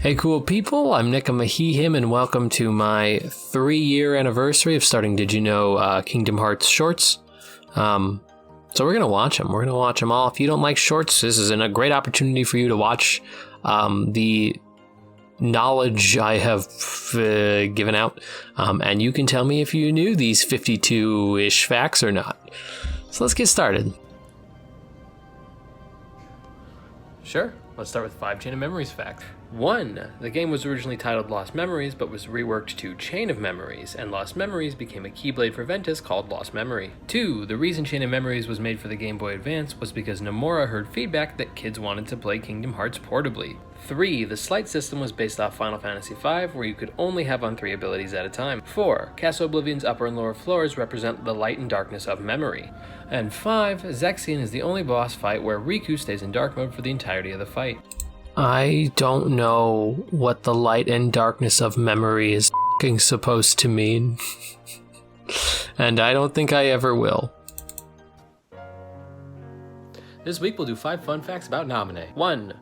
Hey cool people, I'm Nick, I'm a he, him, and welcome to my 3-year anniversary of starting Did You Know Kingdom Hearts shorts. So we're going to watch them. We're going to watch them all. If you don't like shorts, this is a great opportunity for you to watch the knowledge I have given out. And you can tell me if you knew these 52-ish facts or not. So let's get started. Sure. Let's start with 5 Chain of Memories facts. 1. The game was originally titled Lost Memories, but was reworked to Chain of Memories, and Lost Memories became a Keyblade for Ventus called Lost Memory. 2. The reason Chain of Memories was made for the Game Boy Advance was because Nomura heard feedback that kids wanted to play Kingdom Hearts portably. 3. The Slight system was based off Final Fantasy V, where you could only have on 3 abilities at a time. 4. Castle Oblivion's upper and lower floors represent the light and darkness of memory. And 5. Zexion is the only boss fight where Riku stays in dark mode for the entirety of the fight. I don't know what the light and darkness of memory is supposed to mean. And I don't think I ever will. This week we'll do 5 fun facts about Naminé. 1.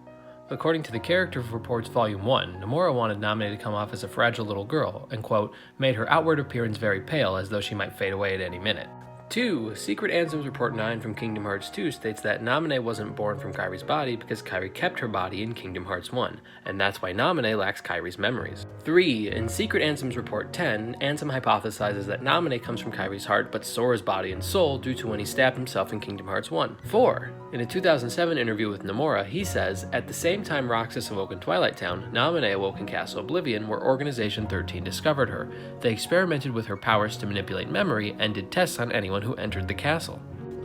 According to the Character Reports Volume 1, Nomura wanted Naminé to come off as a fragile little girl and, quote, made her outward appearance very pale as though she might fade away at any minute. 2. Secret Ansem's Report 9 from Kingdom Hearts 2 states that Naminé wasn't born from Kairi's body because Kairi kept her body in Kingdom Hearts 1, and that's why Naminé lacks Kairi's memories. 3. In Secret Ansem's Report 10, Ansem hypothesizes that Naminé comes from Kairi's heart but Sora's body and soul due to when he stabbed himself in Kingdom Hearts 1. 4. In a 2007 interview with Nomura, he says, at the same time Roxas awoke in Twilight Town, Naminé awoke in Castle Oblivion where Organization 13 discovered her. They experimented with her powers to manipulate memory and did tests on anyone who entered the castle.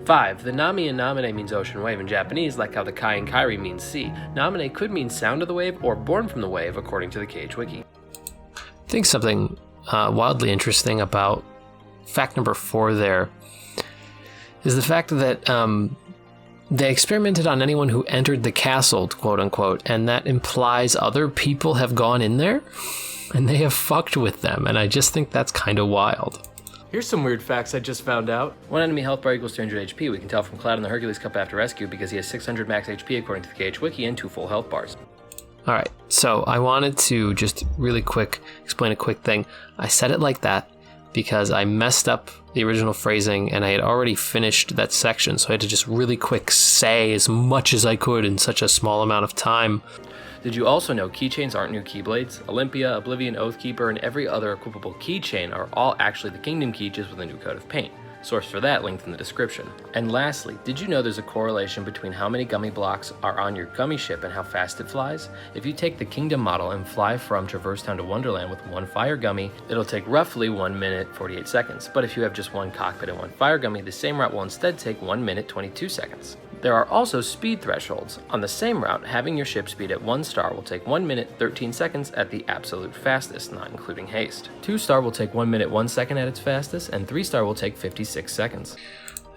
5. The Nami in Naminé means ocean wave in Japanese, like how the Kai in Kairi means sea. Naminé could mean sound of the wave or born from the wave, according to the KH Wiki. I think something wildly interesting about fact number 4 there is the fact that they experimented on anyone who entered the castle, quote unquote, and that implies other people have gone in there and they have fucked with them, and I just think that's kind of wild. Here's some weird facts I just found out. 1 enemy health bar equals 300 HP. We can tell from Cloud in the Hercules Cup after rescue because he has 600 max HP according to the KH Wiki and 2 full health bars. Alright, so I wanted to just really quick explain a quick thing. I said it like that because I messed up the original phrasing and I had already finished that section, so I had to just really quick say as much as I could in such a small amount of time. Did you also know keychains aren't new keyblades? Olympia, Oblivion, Oathkeeper, and every other equipable keychain are all actually the Kingdom key just with a new coat of paint. Source for that linked in the description. And lastly, did you know there's a correlation between how many gummy blocks are on your gummy ship and how fast it flies? If you take the Kingdom model and fly from Traverse Town to Wonderland with 1 fire gummy, it'll take roughly 1 minute 48 seconds. But if you have just 1 cockpit and 1 fire gummy, the same route will instead take 1 minute 22 seconds. There are also speed thresholds. On the same route, having your ship speed at 1 star will take 1 minute 13 seconds at the absolute fastest, not including haste. 2 star will take 1 minute 1 second at its fastest, and 3 star will take 56 seconds.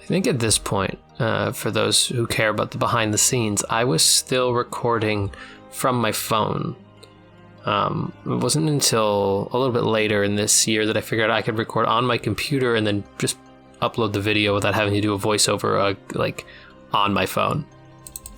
I think at this point, for those who care about the behind the scenes, I was still recording from my phone. It wasn't until a little bit later in this year that I figured I could record on my computer and then just upload the video without having to do a voiceover, on my phone.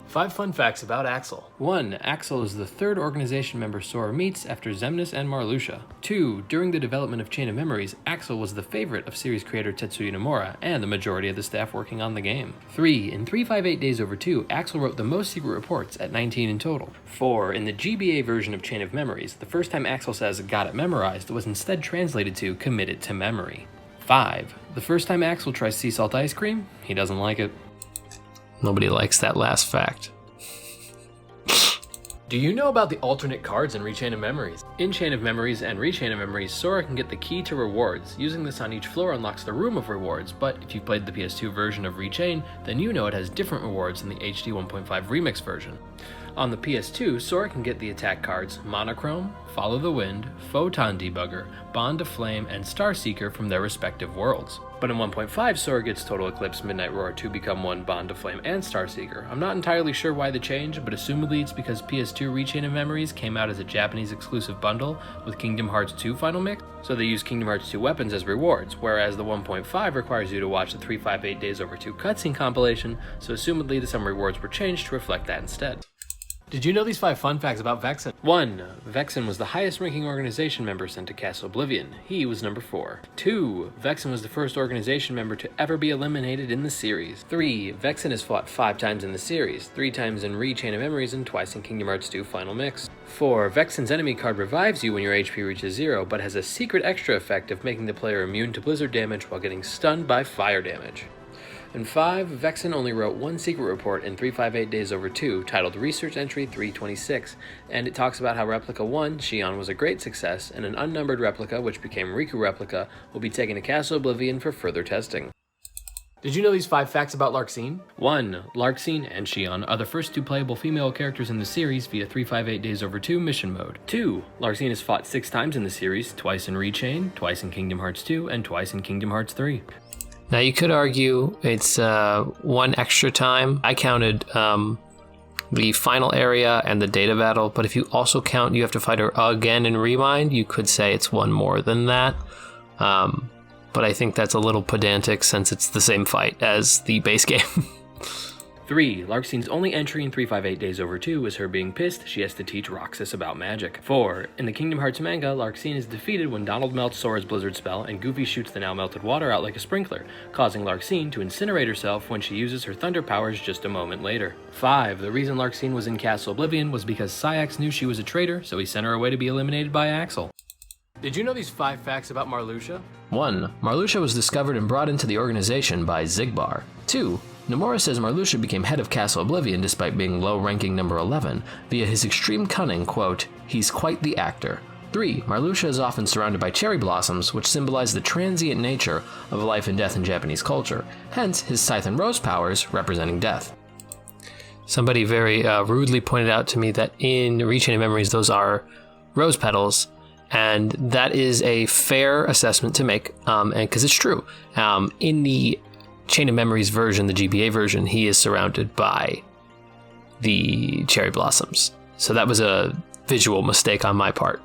5 fun facts about Axel. 1. Axel is the 3rd organization member Sora meets after Xemnas and Marluxia. 2. During the development of Chain of Memories, Axel was the favorite of series creator Tetsuya Nomura and the majority of the staff working on the game. 3. In 358 Days Over 2, Axel wrote the most secret reports at 19 in total. 4. In the GBA version of Chain of Memories, the first time Axel says got it memorized was instead translated to committed to memory. 5. The first time Axel tries sea salt ice cream, he doesn't like it. Nobody likes that last fact. Do you know about the alternate cards in Rechain of Memories? In Chain of Memories and Rechain of Memories, Sora can get the key to rewards. Using this on each floor unlocks the Room of Rewards, but if you've played the PS2 version of Rechain, then you know it has different rewards than the HD 1.5 Remix version. On the PS2, Sora can get the attack cards Monochrome, Follow the Wind, Photon Debugger, Bond of Flame, and Starseeker from their respective worlds. But in 1.5, Sora gets Total Eclipse, Midnight Roar, 2 Become 1, Bond of Flame, and Starseeker. I'm not entirely sure why the change, but assumedly it's because PS2 Rechain of Memories came out as a Japanese exclusive bundle with Kingdom Hearts 2 Final Mix, so they use Kingdom Hearts 2 weapons as rewards, whereas the 1.5 requires you to watch the 358 Days Over 2 cutscene compilation, so assumedly some rewards were changed to reflect that instead. Did you know these 5 fun facts about Vexen? 1. Vexen was the highest ranking organization member sent to Castle Oblivion. He was number 4. 2. Vexen was the first organization member to ever be eliminated in the series. 3. Vexen has fought 5 times in the series, 3 times in Chain of Memories and twice in Kingdom Hearts 2 Final Mix. 4. Vexen's enemy card revives you when your HP reaches 0, but has a secret extra effect of making the player immune to blizzard damage while getting stunned by fire damage. And 5. Vexen only wrote 1 secret report in 358 Days Over 2, titled Research Entry 326, and it talks about how Replica 1, Xion, was a great success, and an unnumbered replica, which became Riku Replica, will be taken to Castle Oblivion for further testing. Did you know these 5 facts about Larxene? 1. Larxene and Xion are the first 2 playable female characters in the series via 358 Days Over 2 mission mode. 2. Larxene has fought 6 times in the series, twice in Rechain, twice in Kingdom Hearts 2, and twice in Kingdom Hearts 3. Now you could argue it's 1 extra time. I counted the final area and the data battle, but if you also count you have to fight her again in Rewind, you could say it's 1 more than that. But I think that's a little pedantic since it's the same fight as the base game. 3. Larxene's only entry in 358 Days Over 2 is her being pissed she has to teach Roxas about magic. 4. In the Kingdom Hearts manga, Larxene is defeated when Donald melts Sora's blizzard spell and Goofy shoots the now melted water out like a sprinkler, causing Larxene to incinerate herself when she uses her thunder powers just a moment later. 5. The reason Larxene was in Castle Oblivion was because Saïx knew she was a traitor, so he sent her away to be eliminated by Axel. Did you know these 5 facts about Marluxia? 1. Marluxia was discovered and brought into the organization by Xigbar. 2. Nomura says Marluxia became head of Castle Oblivion despite being low-ranking number 11 via his extreme cunning, quote, "He's quite the actor." 3. Marluxia is often surrounded by cherry blossoms, which symbolize the transient nature of life and death in Japanese culture, hence his scythe and rose powers representing death. Somebody very rudely pointed out to me that in Rechain of Memories those are rose petals, and that is a fair assessment to make, and because it's true. In the Chain of Memories version, the GBA version, he is surrounded by the cherry blossoms. So that was a visual mistake on my part.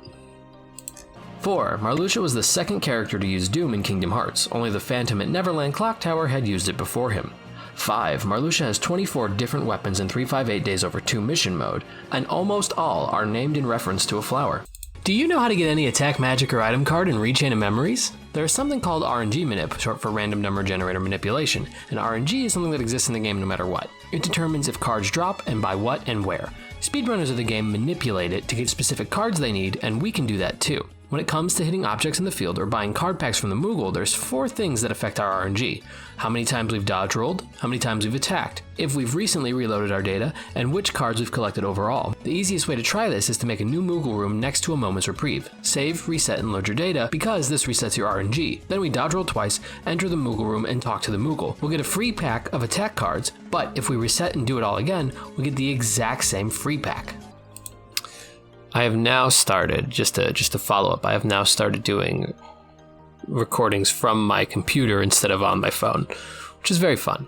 4. Marluxia was the second character to use Doom in Kingdom Hearts. Only the Phantom at Neverland Clock Tower had used it before him. 5. Marluxia has 24 different weapons in 358 Days Over 2 mission mode, and almost all are named in reference to a flower. Do you know how to get any attack, magic, or item card in Rechain of Memories? There is something called RNG manip, short for random number generator manipulation, and RNG is something that exists in the game no matter what. It determines if cards drop and by what and where. Speedrunners of the game manipulate it to get specific cards they need, and we can do that too. When it comes to hitting objects in the field or buying card packs from the Moogle, there's 4 things that affect our RNG. How many times we've dodge rolled, how many times we've attacked, if we've recently reloaded our data, and which cards we've collected overall. The easiest way to try this is to make a new Moogle room next to a moment's reprieve. Save, reset, and load your data, because this resets your RNG. Then we dodge roll twice, enter the Moogle room, and talk to the Moogle. We'll get a free pack of attack cards, but if we reset and do it all again, we get the exact same free pack. I have now started, just to follow up, I have now started doing recordings from my computer instead of on my phone, which is very fun.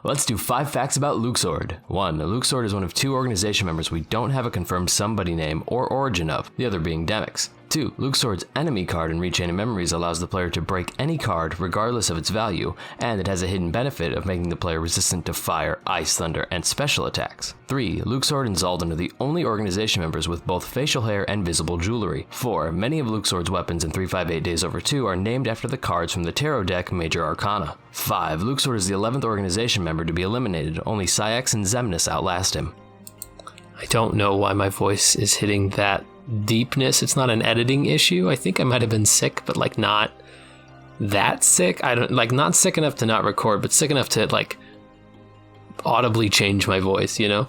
Let's do 5 facts about Luxord. 1. Luxord is one of 2 organization members we don't have a confirmed somebody name or origin of, the other being Demyx. 2. Luxord's enemy card in Rechain of Memories allows the player to break any card regardless of its value, and it has a hidden benefit of making the player resistant to fire, ice, thunder, and special attacks. 3. Luxord and Xaldin are the only organization members with both facial hair and visible jewelry. 4. Many of Luxord's weapons in 358 Days Over 2 are named after the cards from the Tarot deck Major Arcana. 5. Luxord is the 11th organization member to be eliminated, only Saïx and Xemnas outlast him. I don't know why my voice is hitting that deepness. It's not an editing issue. I think I might have been sick, but like not that sick. I don't like not sick enough to not record, but sick enough to like audibly change my voice, you know?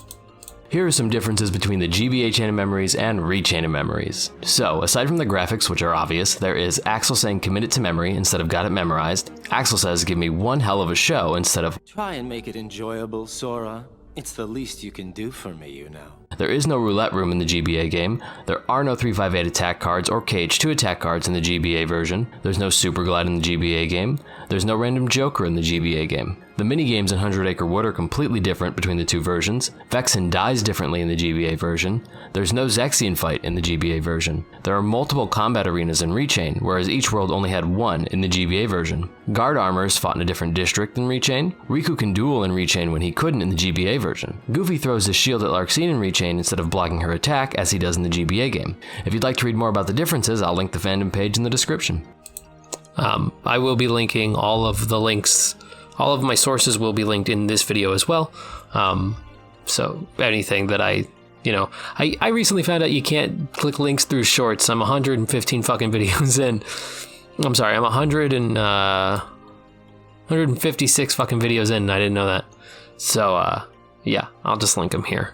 Here are some differences between the GBA Chain of Memories and Rechain of Memories. So, aside from the graphics, which are obvious, there is Axel saying commit it to memory instead of got it memorized. Axel says give me one hell of a show instead of try and make it enjoyable, Sora. It's the least you can do for me, you know. There is no roulette room in the GBA game. There are no 358 attack cards or Cage 2 attack cards in the GBA version. There's no Super Glide in the GBA game. There's no random Joker in the GBA game. The minigames in 100 Acre Wood are completely different between the two versions. Vexen dies differently in the GBA version. There's no Zexian fight in the GBA version. There are multiple combat arenas in Rechain, whereas each world only had one in the GBA version. Guard armor is fought in a different district than Rechain. Riku can duel in Rechain when he couldn't in the GBA version. Goofy throws his shield at Larxene in Rechain instead of blocking her attack as he does in the GBA game. If you'd like to read more about the differences, I'll link the fandom page in the description. I will be linking all of the links. All of my sources will be linked in this video as well. So anything that I recently found out you can't click links through shorts. I'm 115 fucking videos in. I'm sorry, I'm 156 fucking videos in, and I didn't know that. So, yeah, I'll just link them here.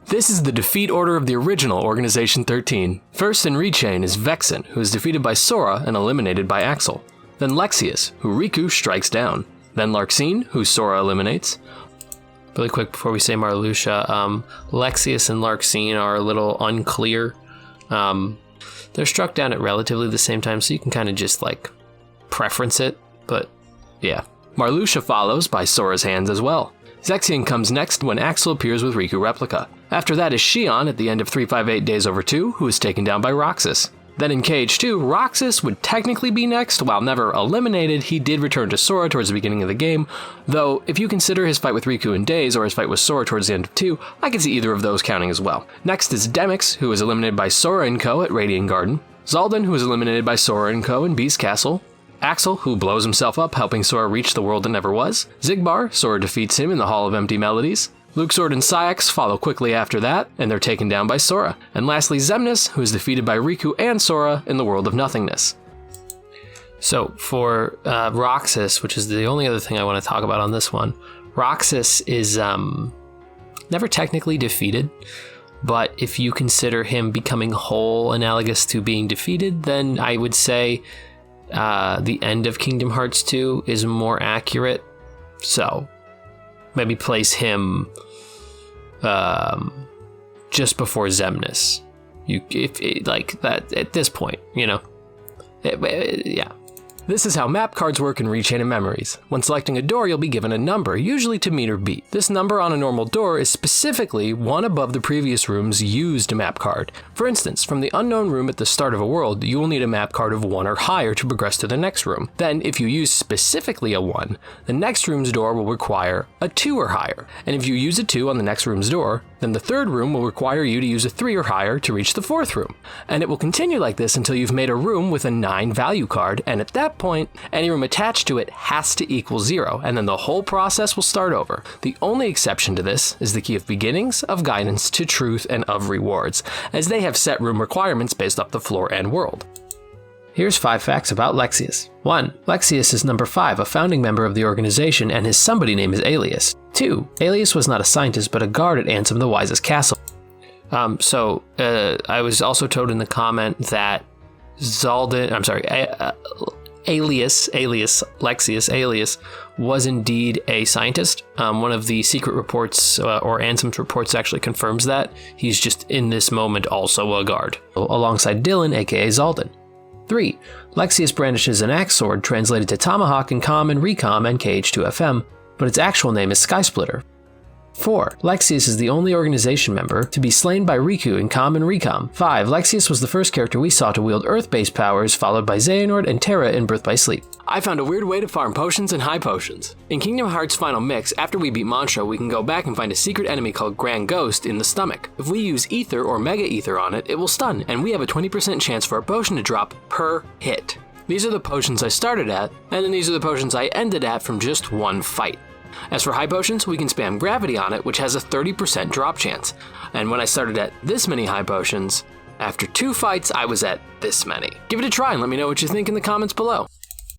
This is the defeat order of the original Organization 13. First in Rechain is Vexen, who is defeated by Sora and eliminated by Axel. Then Lexaeus, who Riku strikes down. Then Larxene, who Sora eliminates. Really quick before we say Marluxia, Lexaeus and Larxene are a little unclear. They're struck down at relatively the same time, so you can kind of just like preference it, but yeah. Marluxia follows by Sora's hands as well. Zexion comes next when Axel appears with Riku Replica. After that is Xion at the end of 358 Days Over 2, who is taken down by Roxas. Then in KH2, Roxas would technically be next. While never eliminated, he did return to Sora towards the beginning of the game, though if you consider his fight with Riku in Days or his fight with Sora towards the end of 2, I can see either of those counting as well. Next is Demyx, who was eliminated by Sora & Co. at Radiant Garden. Xaldin, who was eliminated by Sora & Co. in Beast Castle. Axel, who blows himself up, helping Sora reach the world that never was. Xigbar, Sora defeats him in the Hall of Empty Melodies. Luxord and Saïx follow quickly after that, and they're taken down by Sora. And lastly, Xemnas, who is defeated by Riku and Sora in the World of Nothingness. So for Roxas, which is the only other thing I want to talk about on this one, Roxas is never technically defeated, but if you consider him becoming whole analogous to being defeated, then I would say the end of Kingdom Hearts 2 is more accurate. So maybe place him just before Xemnas. Like that at this point, yeah. This is how map cards work in Rechain and Memories. When selecting a door, you'll be given a number, usually to meet or beat. This number on a normal door is specifically one above the previous room's used map card. For instance, from the unknown room at the start of a world, you will need a map card of 1 or higher to progress to the next room. Then, if you use specifically a 1, the next room's door will require a 2 or higher. And if you use a 2 on the next room's door, then the third room will require you to use a 3 or higher to reach the fourth room. And it will continue like this until you've made a room with a 9 value card, and at that point, any room attached to it has to equal 0, and then the whole process will start over. The only exception to this is the Key of Beginnings, of Guidance, to Truth, and of Rewards, as they have set room requirements based off the floor and world. Here's 5 facts about Lexaeus. 1. Lexaeus is number 5, a founding member of the organization, and his somebody name is Alias. 2. Alias was not a scientist, but a guard at Ansem the Wise's castle. I was also told in the comment that Lexaeus was indeed a scientist. One of the secret reports, or Ansem's reports, actually confirms that. He's just in this moment also a guard, alongside Dylan, aka Xaldin. 3. Lexaeus brandishes an axe sword translated to Tomahawk in Com and Recom and KH2FM, but its actual name is Skysplitter. 4. Lexaeus is the only organization member to be slain by Riku in Com and Recom. 5. Lexaeus was the first character we saw to wield Earth-based powers, followed by Xehanort and Terra in Birth by Sleep. I found a weird way to farm potions and high potions. In Kingdom Hearts Final Mix, after we beat Mantra, we can go back and find a secret enemy called Grand Ghost in the stomach. If we use Ether or Mega Ether on it, it will stun, and we have a 20% chance for a potion to drop per hit. These are the potions I started at, and then these are the potions I ended at from just one fight. As for high potions, we can spam Gravity on it, which has a 30% drop chance. And when I started at this many high potions, after 2 fights, I was at this many. Give it a try and let me know what you think in the comments below.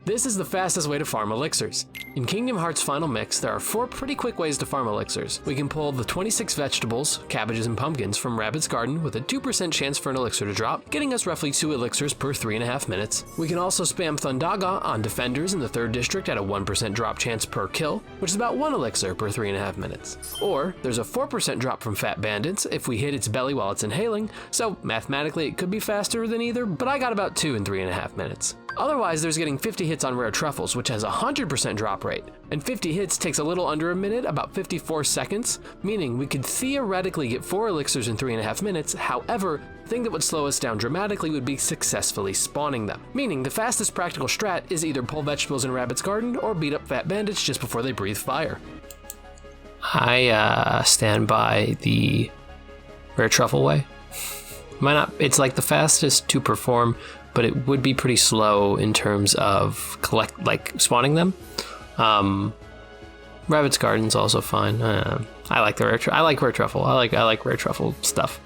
This is the fastest way to farm elixirs. In Kingdom Hearts Final Mix, there are 4 pretty quick ways to farm elixirs. We can pull the 26 vegetables, cabbages, and pumpkins from Rabbit's Garden with a 2% chance for an elixir to drop, getting us roughly 2 elixirs per 3.5 minutes. We can also spam Thundaga on defenders in the 3rd district at a 1% drop chance per kill, which is about 1 elixir per 3.5 minutes. Or, there's a 4% drop from Fat Bandits if we hit its belly while it's inhaling, so mathematically it could be faster than either, but I got about 2 in 3.5 minutes. Otherwise, there's getting 50 hits on rare truffles, which has a 100% drop drop rate. And 50 hits takes a little under a minute, about 54 seconds, meaning we could theoretically get 4 elixirs in 3.5 minutes. However, the thing that would slow us down dramatically would be successfully spawning them. Meaning the fastest practical strat is either pull vegetables in Rabbit's garden or beat up fat bandits just before they breathe fire. I stand by the rare truffle way. Might not, it's like the fastest to perform, but it would be pretty slow in terms of spawning them. Rabbit's Garden's also fine. I like the rare rare truffle. I like rare truffle stuff.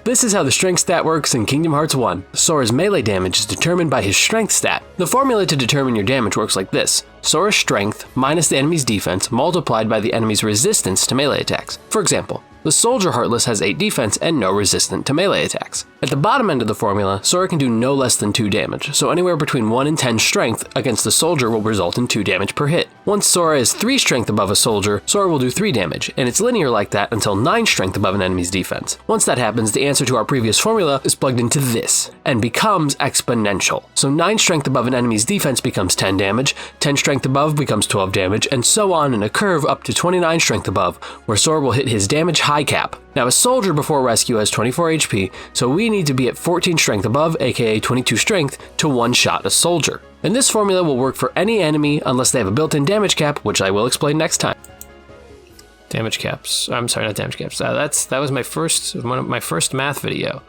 This is how the strength stat works in Kingdom Hearts 1. Sora's melee damage is determined by his strength stat. The formula to determine your damage works like this: Sora's strength minus the enemy's defense multiplied by the enemy's resistance to melee attacks. For example, the Soldier Heartless has 8 defense and no resistance to melee attacks. At the bottom end of the formula, Sora can do no less than 2 damage, so anywhere between 1 and 10 strength against the Soldier will result in 2 damage per hit. Once Sora is 3 strength above a Soldier, Sora will do 3 damage, and it's linear like that until 9 strength above an enemy's defense. Once that happens, the answer to our previous formula is plugged into this, and becomes exponential. So 9 strength above an enemy's defense becomes 10 damage, 10 strength above becomes 12 damage, and so on in a curve up to 29 strength above, where Sora will hit his damage high cap. Now a Soldier before rescue has 24 HP, so we need to be at 14 strength above, aka 22 strength, to one-shot a Soldier. And this formula will work for any enemy unless they have a built-in damage cap, which I will explain next time. Damage caps. I'm sorry, not damage caps. That was one of my first math video.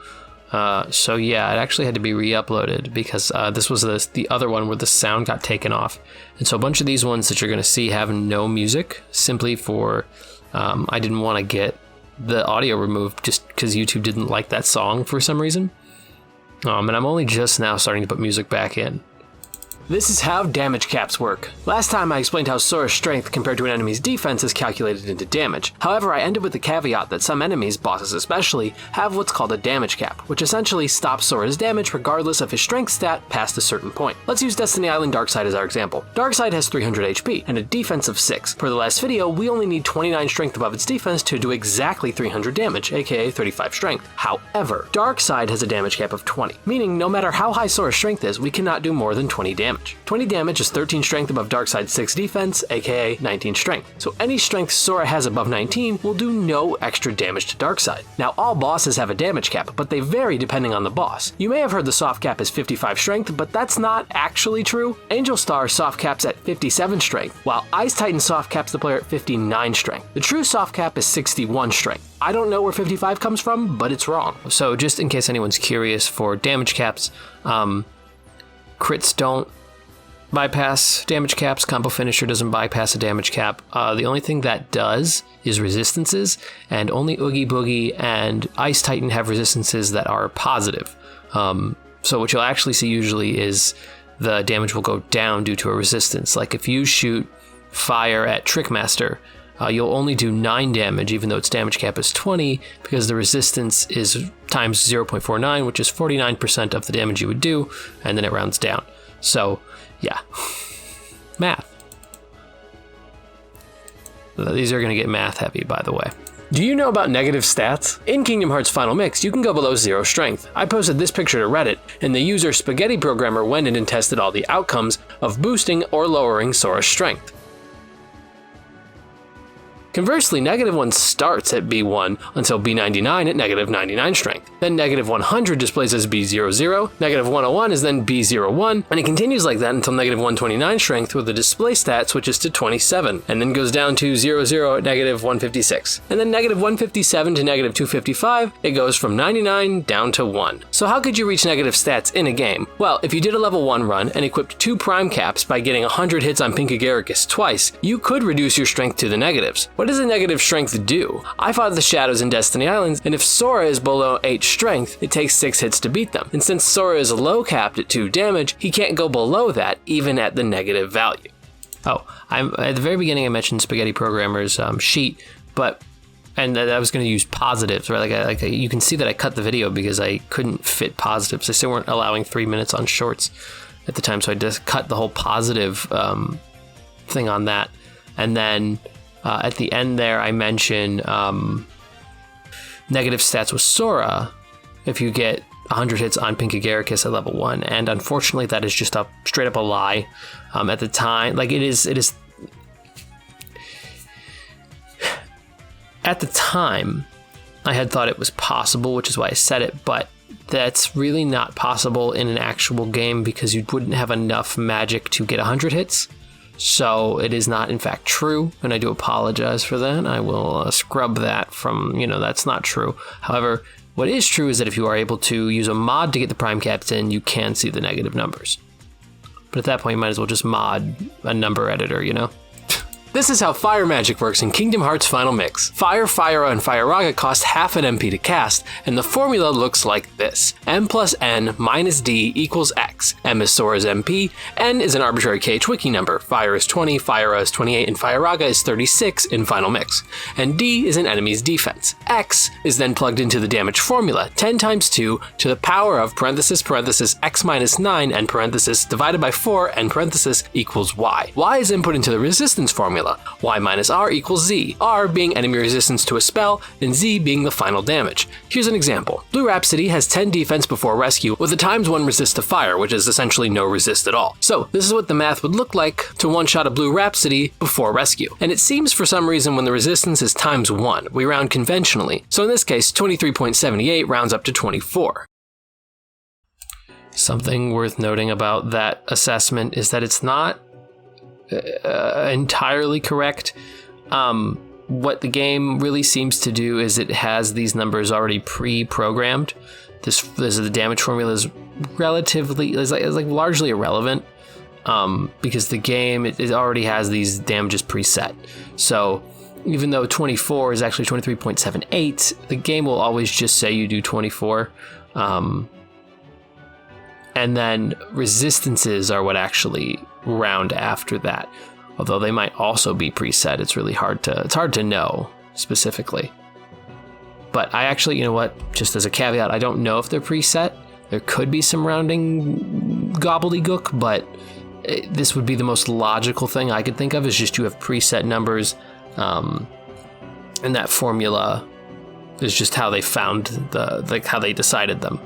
So yeah, it actually had to be re-uploaded because this was the other one where the sound got taken off. And so a bunch of these ones that you're going to see have no music, simply for I didn't want to get the audio removed just because YouTube didn't like that song for some reason. And I'm only just now starting to put music back in. This is how damage caps work. Last time I explained how Sora's strength compared to an enemy's defense is calculated into damage. However, I ended with the caveat that some enemies, bosses especially, have what's called a damage cap, which essentially stops Sora's damage regardless of his strength stat past a certain point. Let's use Destiny Island Darkside as our example. Darkside has 300 HP and a defense of 6. For the last video, we only need 29 strength above its defense to do exactly 300 damage, aka 35 strength. However, Darkside has a damage cap of 20, meaning no matter how high Sora's strength is, we cannot do more than 20 damage. 20 damage is 13 strength above Darkside's 6 defense, aka 19 strength. So any strength Sora has above 19 will do no extra damage to Darkseid. Now all bosses have a damage cap, but they vary depending on the boss. You may have heard the soft cap is 55 strength, but that's not actually true. Angel Star soft caps at 57 strength, while Ice Titan soft caps the player at 59 strength. The true soft cap is 61 strength. I don't know where 55 comes from, but it's wrong. So just in case anyone's curious for damage caps, crits don't bypass damage caps, combo finisher doesn't bypass a damage cap. The only thing that does is resistances, and only Oogie Boogie and Ice Titan have resistances that are positive. So what you'll actually see usually is the damage will go down due to a resistance. Like if you shoot fire at Trickmaster, you'll only do 9 damage even though its damage cap is 20 because the resistance is times 0.49, which is 49% of the damage you would do, and then it rounds down. So yeah, math. These are going to get math heavy, by the way. Do you know about negative stats? In Kingdom Hearts Final Mix, you can go below 0 strength. I posted this picture to Reddit, and the user Spaghetti Programmer went in and tested all the outcomes of boosting or lowering Sora's strength. Conversely, -1 starts at B1 until B99 at -99 strength. Then -100 displays as B00, -101 is then B01, and it continues like that until -129 strength, where the display stat switches to 27, and then goes down to 00 at -156. And then -157 to -255, it goes from 99 down to 1. So how could you reach negative stats in a game? Well, if you did a level 1 run and equipped 2 prime caps by getting 100 hits on Pink Agaricus twice, you could reduce your strength to the negatives. What does a negative strength do? I fought the shadows in Destiny Islands, and if Sora is below 8 strength, it takes 6 hits to beat them. And since Sora is low capped at 2 damage, he can't go below that even at the negative value. Oh, at the very beginning I mentioned Spaghetti Programmer's sheet, and I was going to use positives, right? You can see that I cut the video because I couldn't fit positives. They still weren't allowing 3 minutes on shorts at the time, so I just cut the whole positive thing on that. And then at the end there, I mention negative stats with Sora if you get 100 hits on Pink Agaricus at level 1, and unfortunately that is just straight up a lie. At the time, it is At the time, I had thought it was possible, which is why I said it, but that's really not possible in an actual game because you wouldn't have enough magic to get 100 hits. So it is not in fact true, and I do apologize for that. I will scrub that from, that's not true. However, what is true is that if you are able to use a mod to get the prime caps in, you can see the negative numbers. But at that point, you might as well just mod a number editor, This is how fire magic works in Kingdom Hearts Final Mix. Fire, Fyra, and Firaga cost half an MP to cast, and the formula looks like this. M plus N minus D equals X. M is Sora's MP, N is an arbitrary KH wiki number, Fire is 20, Fyra is 28, and Firaga is 36 in Final Mix. And D is an enemy's defense. X is then plugged into the damage formula, 10 times 2 to the power of parenthesis X minus 9 and parenthesis divided by 4 and parenthesis equals Y. Y is input into the resistance formula. Y minus R equals Z, R being enemy resistance to a spell, and Z being the final damage. Here's an example. Blue Rhapsody has 10 defense before rescue, with a ×1 resist to fire, which is essentially no resist at all. So this is what the math would look like to one-shot a Blue Rhapsody before rescue. And it seems for some reason when the resistance is ×1, we round conventionally. So in this case, 23.78 rounds up to 24. Something worth noting about that assessment is that it's not entirely correct. What the game really seems to do is it has these numbers already pre-programmed. This the damage formula is relatively is like largely irrelevant because the game it already has these damages preset. So even though 24 is actually 23.78, the game will always just say you do 24. And then resistances are what actually round after that. Although they might also be preset, it's hard to know specifically. But I actually, just as a caveat, I don't know if they're preset. There could be some rounding gobbledygook, but this would be the most logical thing I could think of is just you have preset numbers, and that formula is just how they found how they decided them.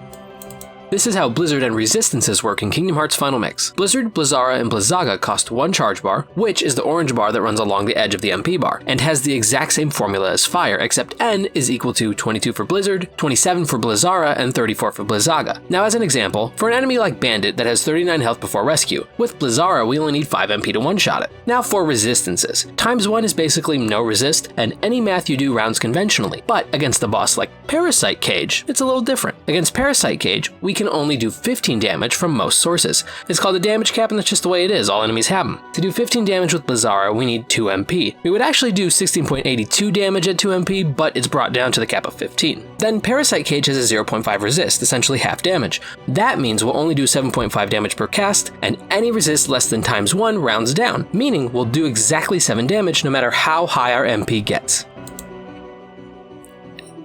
This is how Blizzard and Resistances work in Kingdom Hearts Final Mix. Blizzard, Blizzara, and Blizzaga cost 1 charge bar, which is the orange bar that runs along the edge of the MP bar, and has the exact same formula as Fire, except N is equal to 22 for Blizzard, 27 for Blizzara, and 34 for Blizzaga. Now as an example, for an enemy like Bandit that has 39 health before rescue, with Blizzara we only need 5 MP to one-shot it. Now for Resistances. ×1 is basically no resist, and any math you do rounds conventionally, but against a boss like Parasite Cage, it's a little different. Against Parasite Cage, we can only do 15 damage from most sources. It's called a damage cap and that's just the way it is, all enemies have them. To do 15 damage with Blizzara, we need 2 MP. We would actually do 16.82 damage at 2 MP, but it's brought down to the cap of 15. Then Parasite Cage has a 0.5 resist, essentially half damage. That means we'll only do 7.5 damage per cast, and any resist less than ×1 rounds down, meaning we'll do exactly 7 damage no matter how high our MP gets.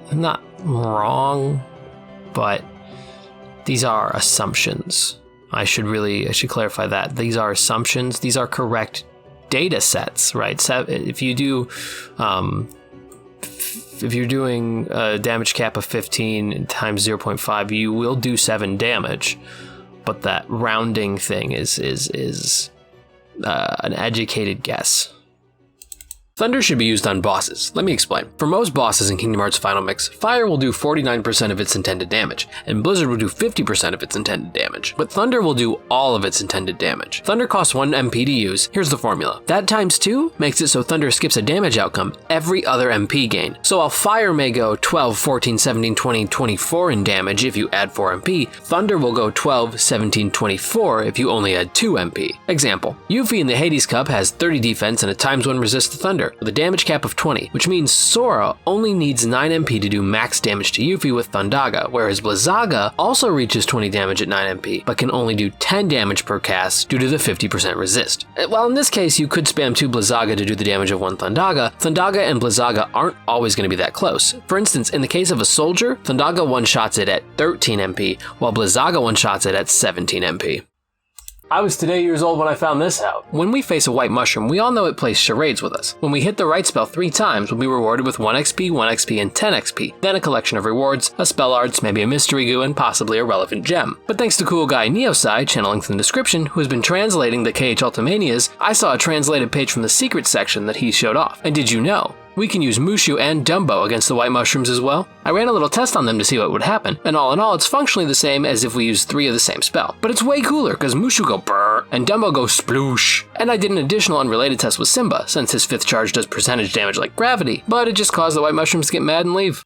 I'm not wrong, but these are assumptions. I should clarify that. These are assumptions. These are correct data sets, right? So if you do, if you're doing a damage cap of 15 times 0.5, you will do 7 damage. But that rounding thing is an educated guess. Thunder should be used on bosses. Let me explain. For most bosses in Kingdom Hearts Final Mix, Fire will do 49% of its intended damage, and Blizzard will do 50% of its intended damage. But Thunder will do all of its intended damage. Thunder costs 1 MP to use. Here's the formula. That ×2 makes it so Thunder skips a damage outcome every other MP gain. So while Fire may go 12, 14, 17, 20, 24 in damage if you add 4 MP, Thunder will go 12, 17, 24 if you only add 2 MP. Example, Yuffie in the Hades Cup has 30 defense and a ×1 resist to Thunder, with a damage cap of 20, which means Sora only needs 9 MP to do max damage to Yuffie with Thundaga, whereas Blizzaga also reaches 20 damage at 9 MP, but can only do 10 damage per cast due to the 50% resist. While in this case you could spam 2 Blizzaga to do the damage of 1 Thundaga, Thundaga and Blizzaga aren't always going to be that close. For instance, in the case of a soldier, Thundaga one-shots it at 13 MP, while Blizzaga one-shots it at 17 MP. I was today years old when I found this out. When we face a white mushroom, we all know it plays charades with us. When we hit the right spell 3 times, we'll be rewarded with 1 XP, 1 XP, and 10 XP, then a collection of rewards, a spell arts, maybe a mystery goo, and possibly a relevant gem. But thanks to cool guy Neosai, channel linked in the description, who has been translating the KH Ultimanias, I saw a translated page from the secret section that he showed off. And did you know? We can use Mushu and Dumbo against the white mushrooms as well. I ran a little test on them to see what would happen, and all in all, it's functionally the same as if we used 3 of the same spell. But it's way cooler, because Mushu go brrr, and Dumbo go sploosh. And I did an additional unrelated test with Simba, since his 5th charge does percentage damage like gravity, but it just caused the white mushrooms to get mad and leave.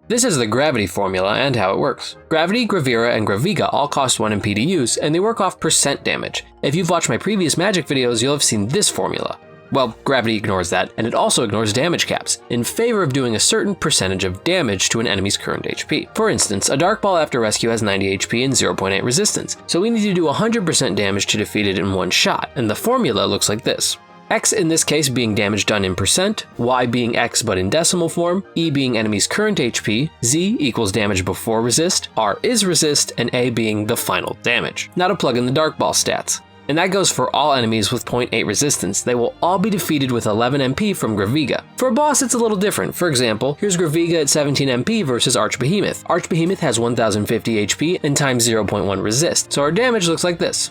This is the gravity formula and how it works. Gravity, Gravira, and Graviga all cost 1 MP to use, and they work off percent damage. If you've watched my previous magic videos, you'll have seen this formula. Well, gravity ignores that, and it also ignores damage caps, in favor of doing a certain percentage of damage to an enemy's current HP. For instance, a Dark Ball after rescue has 90 HP and 0.8 resistance, so we need to do 100% damage to defeat it in one shot, and the formula looks like this. X in this case being damage done in percent, Y being X but in decimal form, E being enemy's current HP, Z equals damage before resist, R is resist, and A being the final damage. Now to plug in the Dark Ball stats. And that goes for all enemies with 0.8 resistance. They will all be defeated with 11 MP from Graviga. For a boss, it's a little different. For example, here's Graviga at 17 MP versus Archbehemoth. Archbehemoth has 1050 HP and times 0.1 resist, so our damage looks like this.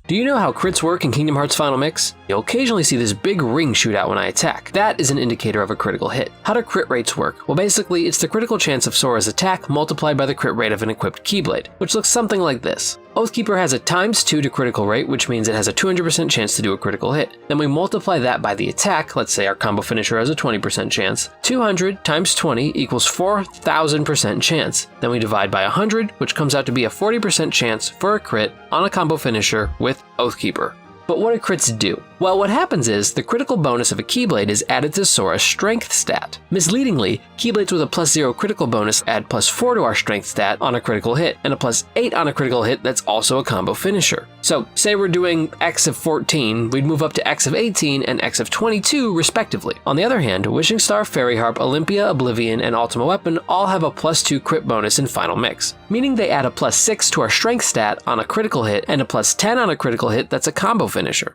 Do you know how crits work in Kingdom Hearts Final Mix? You'll occasionally see this big ring shoot out when I attack. That is an indicator of a critical hit. How do crit rates work? Well, basically, it's the critical chance of Sora's attack multiplied by the crit rate of an equipped Keyblade, which looks something like this. Oathkeeper has a times 2 to critical rate, which means it has a 200% chance to do a critical hit. Then we multiply that by the attack, let's say our combo finisher has a 20% chance. 200 times 20 equals 4,000% chance. Then we divide by 100, which comes out to be a 40% chance for a crit on a combo finisher with Oathkeeper. But what do crits do? Well, what happens is, the critical bonus of a Keyblade is added to Sora's strength stat. Misleadingly, Keyblades with a +0 critical bonus add +4 to our strength stat on a critical hit, and a +8 on a critical hit that's also a combo finisher. So, say we're doing X of 14, we'd move up to X of 18 and X of 22 respectively. On the other hand, Wishing Star, Fairy Harp, Olympia, Oblivion, and Ultima Weapon all have a +2 crit bonus in Final Mix, meaning they add a +6 to our strength stat on a critical hit and a +10 on a critical hit that's a combo finisher.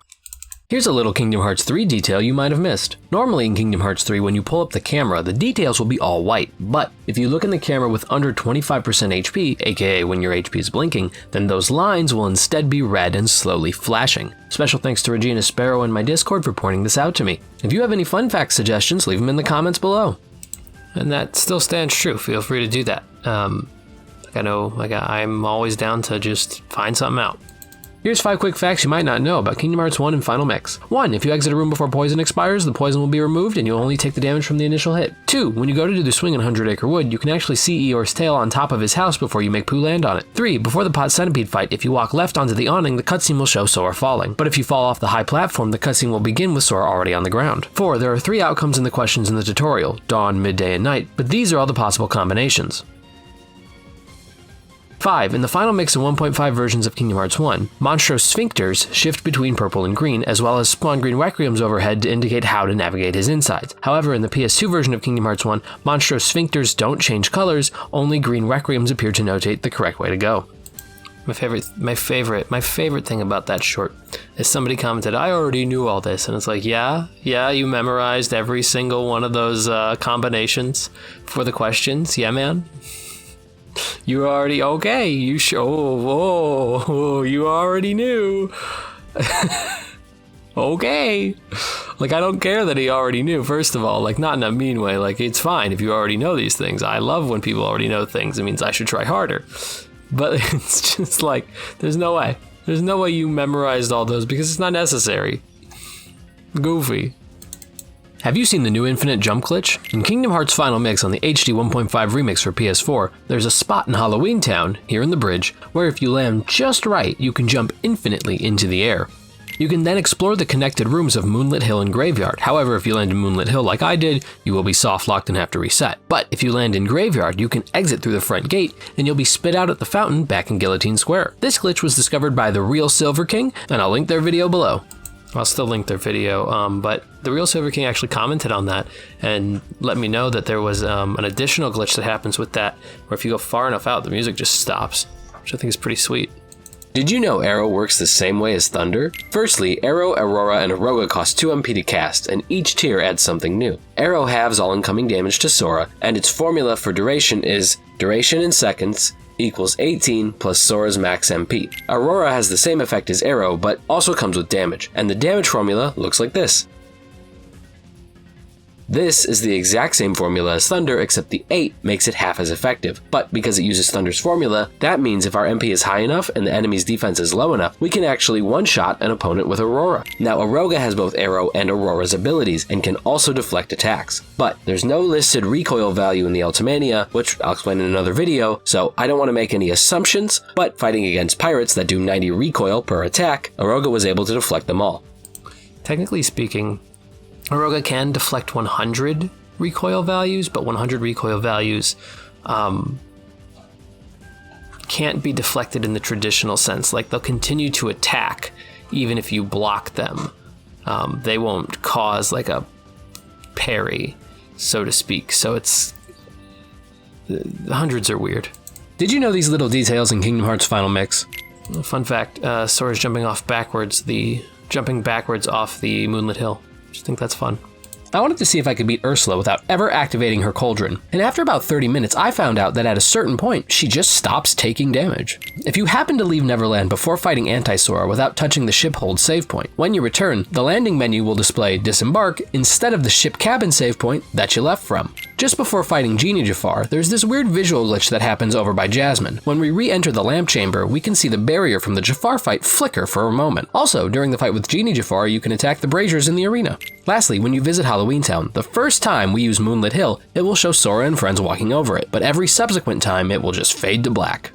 Here's a little Kingdom Hearts 3 detail you might have missed. Normally in Kingdom Hearts 3, when you pull up the camera, the details will be all white, but if you look in the camera with under 25% HP, aka when your HP is blinking, then those lines will instead be red and slowly flashing. Special thanks to Regina Sparrow in my Discord for pointing this out to me. If you have any fun fact suggestions, leave them in the comments below. And that still stands true, feel free to do that. I'm always down to just find something out. Here's 5 quick facts you might not know about Kingdom Hearts 1 and Final Mix. 1. If you exit a room before poison expires, the poison will be removed and you'll only take the damage from the initial hit. 2. When you go to do the swing in 100 Acre Wood, you can actually see Eeyore's tail on top of his house before you make Pooh land on it. 3. Before the Pot Centipede fight, if you walk left onto the awning, the cutscene will show Sora falling. But if you fall off the high platform, the cutscene will begin with Sora already on the ground. 4. There are 3 outcomes in the questions in the tutorial, dawn, midday, and night, but these are all the possible combinations. 5. In the Final Mix and 1.5 versions of Kingdom Hearts 1, Monstros sphincters shift between purple and green, as well as spawn green requiems overhead to indicate how to navigate his insides. However, in the PS2 version of Kingdom Hearts 1, Monstros sphincters don't change colors, only green requiems appear to notate the correct way to go. My favorite thing about that short is somebody commented, I already knew all this, and it's like, yeah, you memorized every single one of those combinations for the questions, yeah man? You already, okay, you you already knew. Okay. Like, I don't care that he already knew, first of all, like, not in a mean way, like, it's fine if you already know these things. I love when people already know things, it means I should try harder. But it's just like, there's no way you memorized all those because it's not necessary. Goofy. Have you seen the new infinite jump glitch? In Kingdom Hearts Final Mix on the HD 1.5 remix for PS4, there's a spot in Halloween Town, here in the bridge, where if you land just right, you can jump infinitely into the air. You can then explore the connected rooms of Moonlit Hill and Graveyard. However, if you land in Moonlit Hill like I did, you will be soft locked and have to reset. But if you land in Graveyard, you can exit through the front gate, and you'll be spit out at the fountain back in Guillotine Square. This glitch was discovered by The Real Silver King, and I'll link their video below. I'll still link their video, but The Real Silver King actually commented on that and let me know that there was an additional glitch that happens with that, where if you go far enough out, the music just stops, which I think is pretty sweet. Did you know Arrow works the same way as Thunder? Firstly, Arrow, Aurora, and Aurora cost 2 MP to cast, and each tier adds something new. Arrow halves all incoming damage to Sora, and its formula for duration is duration in seconds equals 18 plus Sora's max MP. Aurora has the same effect as Arrow, but also comes with damage, and the damage formula looks like this. This is the exact same formula as Thunder, except the 8 makes it half as effective. But because it uses Thunder's formula, that means if our MP is high enough and the enemy's defense is low enough, we can actually one-shot an opponent with Aurora. Now, Aroga has both Arrow and Aurora's abilities and can also deflect attacks. But there's no listed recoil value in the Ultimania, which I'll explain in another video, so I don't want to make any assumptions, but fighting against pirates that do 90 recoil per attack, Aroga was able to deflect them all. Technically speaking, Aroga can deflect 100 recoil values, but 100 recoil values can't be deflected in the traditional sense. Like, they'll continue to attack even if you block them. They won't cause like a parry, so to speak. So the hundreds are weird. Did you know these little details in Kingdom Hearts Final Mix? Fun fact, Sora's jumping backwards off the Moonlit Hill. Just think that's fun. I wanted to see if I could beat Ursula without ever activating her cauldron, and after about 30 minutes I found out that at a certain point she just stops taking damage. If you happen to leave Neverland before fighting Anti-Sora without touching the ship hold save point, when you return, the landing menu will display Disembark instead of the ship cabin save point that you left from. Just before fighting Genie Jafar, there's this weird visual glitch that happens over by Jasmine. When we re-enter the lamp chamber, we can see the barrier from the Jafar fight flicker for a moment. Also, during the fight with Genie Jafar, you can attack the braziers in the arena. Lastly, when you visit Halloween Town, the first time we use Moonlit Hill, it will show Sora and friends walking over it, but every subsequent time it will just fade to black.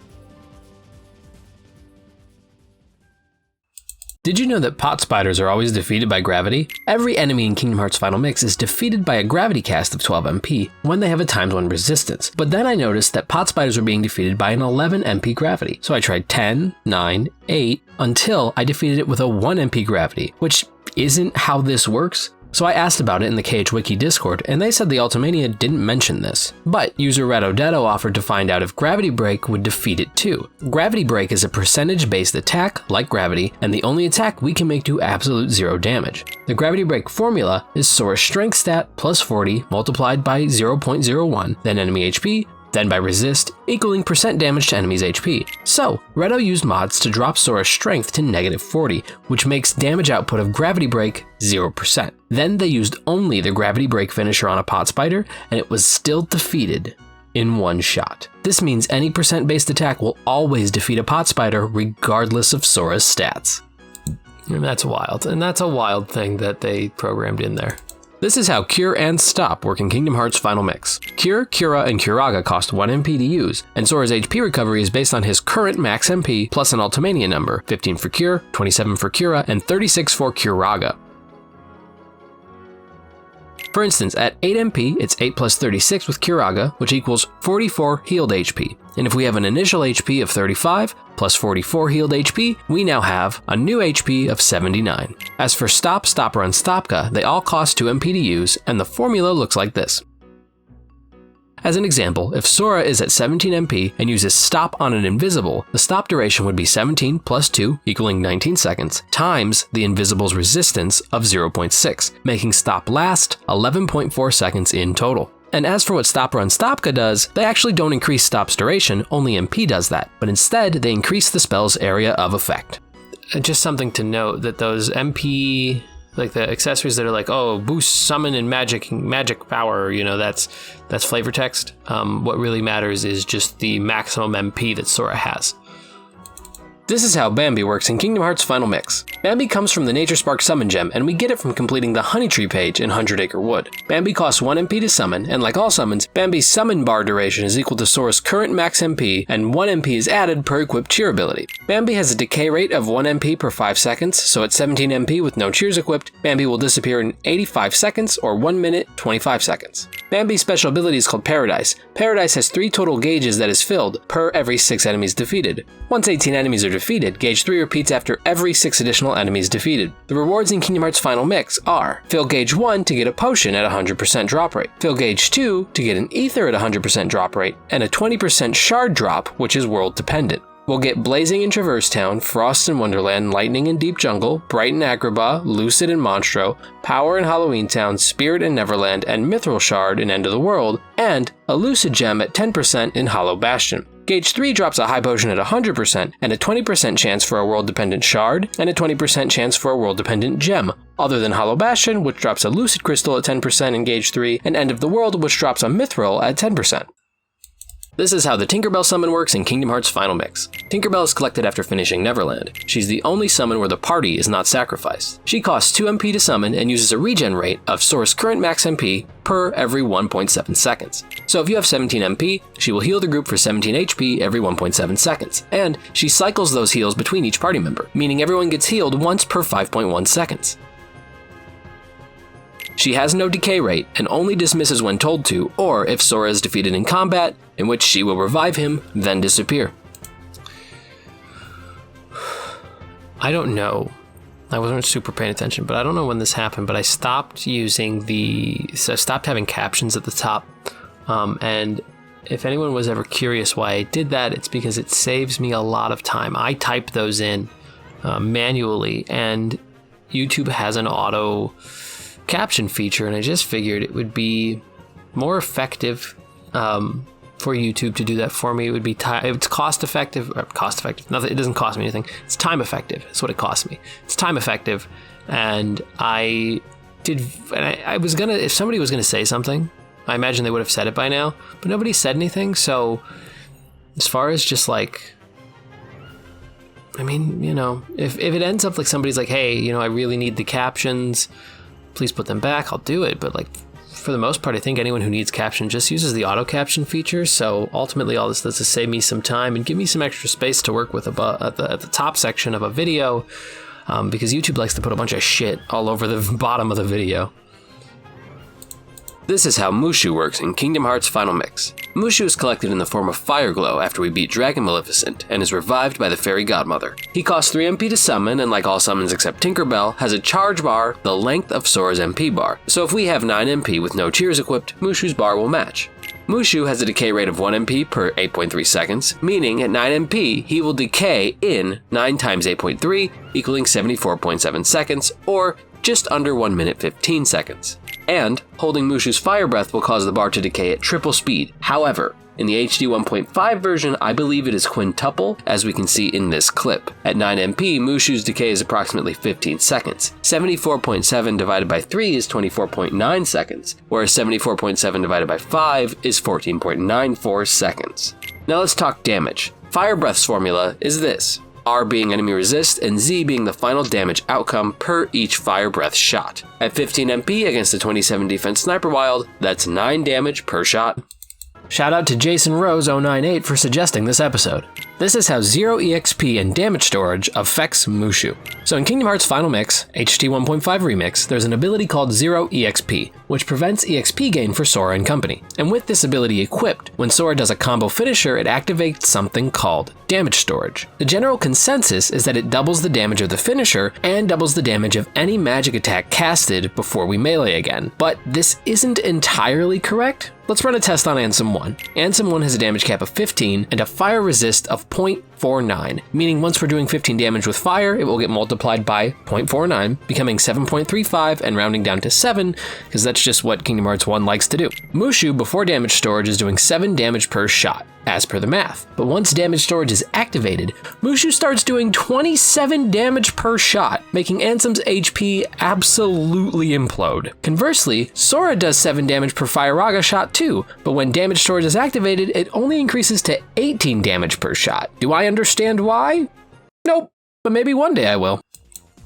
Did you know that pot spiders are always defeated by gravity? Every enemy in Kingdom Hearts Final Mix is defeated by a gravity cast of 12 MP when they have a ×1 resistance, but then I noticed that pot spiders were being defeated by an 11 MP gravity. So I tried 10, 9, 8, until I defeated it with a 1 MP gravity, which isn't how this works. So I asked about it in the KH Wiki Discord, and they said the Ultimania didn't mention this. But user Redodetto offered to find out if Gravity Break would defeat it too. Gravity Break is a percentage-based attack, like Gravity, and the only attack we can make do absolute 0 damage. The Gravity Break formula is Sora's Strength stat plus 40 multiplied by 0.01, then enemy HP, then by resist, equaling % damage to enemy's HP. So, Redo used mods to drop Sora's strength to -40, which makes damage output of Gravity Break 0%. Then they used only the Gravity Break finisher on a pot spider, and it was still defeated in one shot. This means any % based attack will always defeat a pot spider regardless of Sora's stats. And that's wild, and that's a wild thing that they programmed in there. This is how Cure and Stop work in Kingdom Hearts Final Mix. Cure, Cura, and Curaga cost 1 MP to use, and Sora's HP recovery is based on his current max MP plus an Ultimania number, 15 for Cure, 27 for Cura, and 36 for Curaga. For instance, at 8 MP, it's 8 plus 36 with Curaga, which equals 44 healed HP. And if we have an initial HP of 35, plus 44 healed HP, we now have a new HP of 79. As for Stop, Stopper, and Stopka, they all cost 2 MP to use, and the formula looks like this. As an example, if Sora is at 17 MP and uses Stop on an Invisible, the stop duration would be 17 plus 2, equaling 19 seconds, times the Invisible's resistance of 0.6, making Stop last 11.4 seconds in total. And as for what Stopper and Stopka does, they actually don't increase Stop's duration, only MP does that, but instead they increase the spell's area of effect. Just something to note that those MP, like the accessories that are like, oh, boost summon and magic power, you know, that's flavor text. What really matters is just the maximum MP that Sora has. This is how Bambi works in Kingdom Hearts Final Mix. Bambi comes from the Nature Spark Summon Gem, and we get it from completing the Honey Tree page in 100 Acre Wood. Bambi costs 1 MP to summon, and like all summons, Bambi's summon bar duration is equal to Sora's current max MP, and 1 MP is added per equipped cheer ability. Bambi has a decay rate of 1 MP per 5 seconds, so at 17 MP with no cheers equipped, Bambi will disappear in 85 seconds or 1 minute 25 seconds. Bambi's special ability is called Paradise. Paradise has 3 total gauges that is filled per every 6 enemies defeated. Once 18 enemies are defeated, Gauge 3 repeats after every 6 additional enemies defeated. The rewards in Kingdom Hearts Final Mix are: fill Gauge 1 to get a potion at 100% drop rate, fill Gauge 2 to get an ether at 100% drop rate, and a 20% shard drop, which is world dependent. We'll get Blazing in Traverse Town, Frost in Wonderland, Lightning in Deep Jungle, Bright in Agrabah, Lucid in Monstro, Power in Halloween Town, Spirit in Neverland, and Mithril Shard in End of the World, and a Lucid Gem at 10% in Hollow Bastion. Gauge 3 drops a high potion at 100%, and a 20% chance for a world-dependent shard, and a 20% chance for a world-dependent gem, other than Hollow Bastion, which drops a Lucid Crystal at 10% in Gauge 3, and End of the World, which drops a Mithril at 10%. This is how the Tinkerbell summon works in Kingdom Hearts Final Mix. Tinkerbell is collected after finishing Neverland. She's the only summon where the party is not sacrificed. She costs 2 MP to summon and uses a regen rate of Sora's current max MP per every 1.7 seconds. So if you have 17 MP, she will heal the group for 17 HP every 1.7 seconds, and she cycles those heals between each party member, meaning everyone gets healed once per 5.1 seconds. She has no decay rate and only dismisses when told to, or if Sora is defeated in combat, in which she will revive him, then disappear. I don't know. I wasn't super paying attention, but I don't know when this happened, but I stopped stopped having captions at the top. And if anyone was ever curious why I did that, it's because it saves me a lot of time. I type those in manually, and YouTube has an auto caption feature, and I just figured it would be more effective for YouTube to do that for me. It would be it's cost effective. Nothing. It doesn't cost me anything. It's time effective. That's what it cost me. It's time effective, and I was gonna. If somebody was gonna say something, I imagine they would have said it by now, but nobody said anything. So, as far as just like, I mean, if it ends up like somebody's like, hey, I really need the captions, please put them back, I'll do it. But like, for the most part, I think anyone who needs caption just uses the auto caption feature. So ultimately, all this does is save me some time and give me some extra space to work with at the top section of a video, because YouTube likes to put a bunch of shit all over the bottom of the video. This is how Mushu works in Kingdom Hearts Final Mix. Mushu is collected in the form of Fire Glow after we beat Dragon Maleficent, and is revived by the Fairy Godmother. He costs 3 MP to summon, and like all summons except Tinkerbell, has a charge bar the length of Sora's MP bar. So if we have 9 MP with no cheers equipped, Mushu's bar will match. Mushu has a decay rate of 1 MP per 8.3 seconds, meaning at 9 MP, he will decay in 9 times 8.3, equaling 74.7 seconds, or just under 1 minute 15 seconds. And holding Mushu's Fire Breath will cause the bar to decay at triple speed. However, in the HD 1.5 version, I believe it is quintuple, as we can see in this clip. At 9 MP, Mushu's decay is approximately 15 seconds. 74.7 divided by 3 is 24.9 seconds, whereas 74.7 divided by 5 is 14.94 seconds. Now let's talk damage. Fire Breath's formula is this: R being enemy resist, and Z being the final damage outcome per each Fire Breath shot. At 15 MP against a 27 defense Sniper Wild, that's 9 damage per shot. Shout out to Jason Rose 098 for suggesting this episode. This is how 0 EXP and damage storage affects Mushu. So in Kingdom Hearts Final Mix, HT 1.5 Remix, there's an ability called 0 EXP, which prevents EXP gain for Sora and company. And with this ability equipped, when Sora does a combo finisher, it activates something called damage storage. The general consensus is that it doubles the damage of the finisher and doubles the damage of any magic attack casted before we melee again. But this isn't entirely correct. Let's run a test on Ansem 1. Ansem 1 has a damage cap of 15 and a fire resist of 0.49, meaning once we're doing 15 damage with fire, it will get multiplied by 0.49, becoming 7.35 and rounding down to 7, because that's just what Kingdom Hearts 1 likes to do. Mushu, before damage storage, is doing 7 damage per shot, as per the math. But once damage storage is activated, Mushu starts doing 27 damage per shot, making Ansem's HP absolutely implode. Conversely, Sora does 7 damage per Fire Raga shot too, but when damage storage is activated, it only increases to 18 damage per shot. Do I understand why? Nope, but maybe one day I will.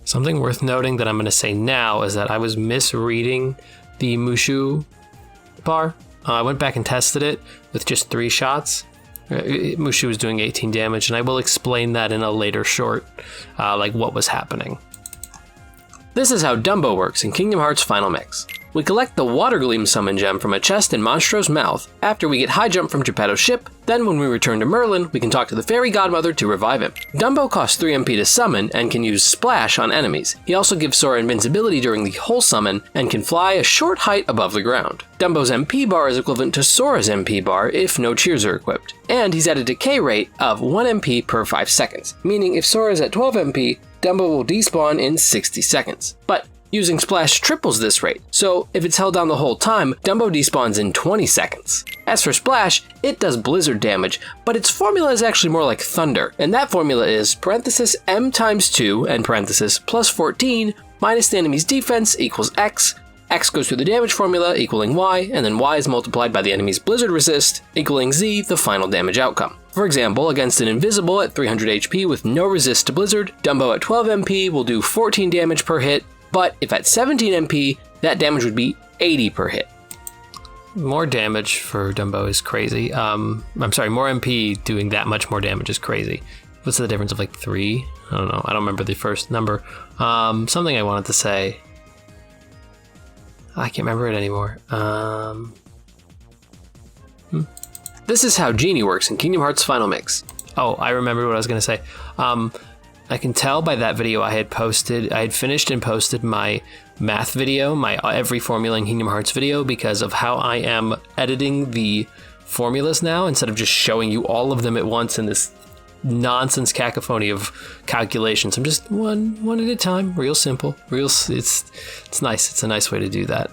Something worth noting that I'm going to say now is that I was misreading the Mushu bar. I went back and tested it with just 3 shots. Mushu was doing 18 damage, and I will explain that in a later short, like what was happening. This is how Dumbo works in Kingdom Hearts Final Mix. We collect the Water Gleam Summon Gem from a chest in Monstro's mouth after we get High Jump from Geppetto's ship. Then when we return to Merlin, we can talk to the Fairy Godmother to revive him. Dumbo costs 3 MP to summon and can use Splash on enemies. He also gives Sora invincibility during the whole summon and can fly a short height above the ground. Dumbo's MP bar is equivalent to Sora's MP bar if no cheers are equipped. And he's at a decay rate of 1 MP per 5 seconds, meaning if Sora is at 12 MP, Dumbo will despawn in 60 seconds. But Using Splash triples this rate, so if it's held down the whole time, Dumbo despawns in 20 seconds. As for Splash, it does blizzard damage, but its formula is actually more like Thunder, and that formula is parenthesis m times 2 and parenthesis plus 14 minus the enemy's defense equals x. X goes through the damage formula equaling y, and then y is multiplied by the enemy's blizzard resist equaling z, the final damage outcome. For example, against an invisible at 300 HP with no resist to blizzard, Dumbo at 12 MP will do 14 damage per hit, but if at 17 MP, that damage would be 80 per hit. More damage for Dumbo is crazy. I'm sorry, more MP doing that much more damage is crazy. What's the difference of like 3? I don't know. I don't remember the first number. Something I wanted to say. I can't remember it anymore. This is how Genie works in Kingdom Hearts Final Mix. Oh, I remember what I was going to say. I can tell by that video I had finished and posted my math video, my every formula in Kingdom Hearts video, because of how I am editing the formulas now, instead of just showing you all of them at once in this nonsense cacophony of calculations. I'm just one at a time, real simple, it's nice. It's a nice way to do that.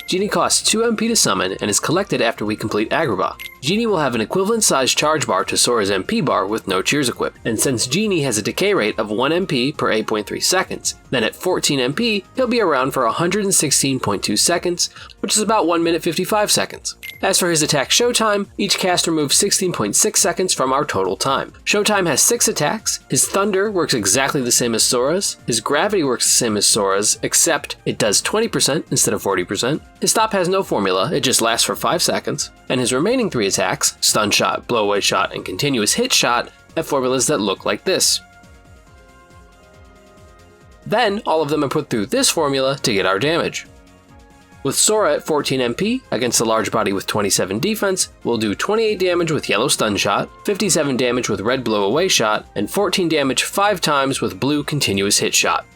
Genie costs 2 MP to summon and is collected after we complete Agrabah. Genie will have an equivalent sized charge bar to Sora's MP bar with no cheers equipped, and since Genie has a decay rate of 1 MP per 8.3 seconds, then at 14 MP, he'll be around for 116.2 seconds, which is about 1 minute 55 seconds. As for his attack Showtime, each cast removes 16.6 seconds from our total time. Showtime has 6 attacks, his Thunder works exactly the same as Sora's, his Gravity works the same as Sora's, except it does 20% instead of 40%, his Stop has no formula, it just lasts for 5 seconds, and his remaining 3 attacks, Stun Shot, Blow Away Shot, and Continuous Hit Shot, have formulas that look like this. Then, all of them are put through this formula to get our damage. With Sora at 14 MP, against a large body with 27 defense, we'll do 28 damage with Yellow Stun Shot, 57 damage with Red Blow Away Shot, and 14 damage 5 times with Blue Continuous Hit Shot.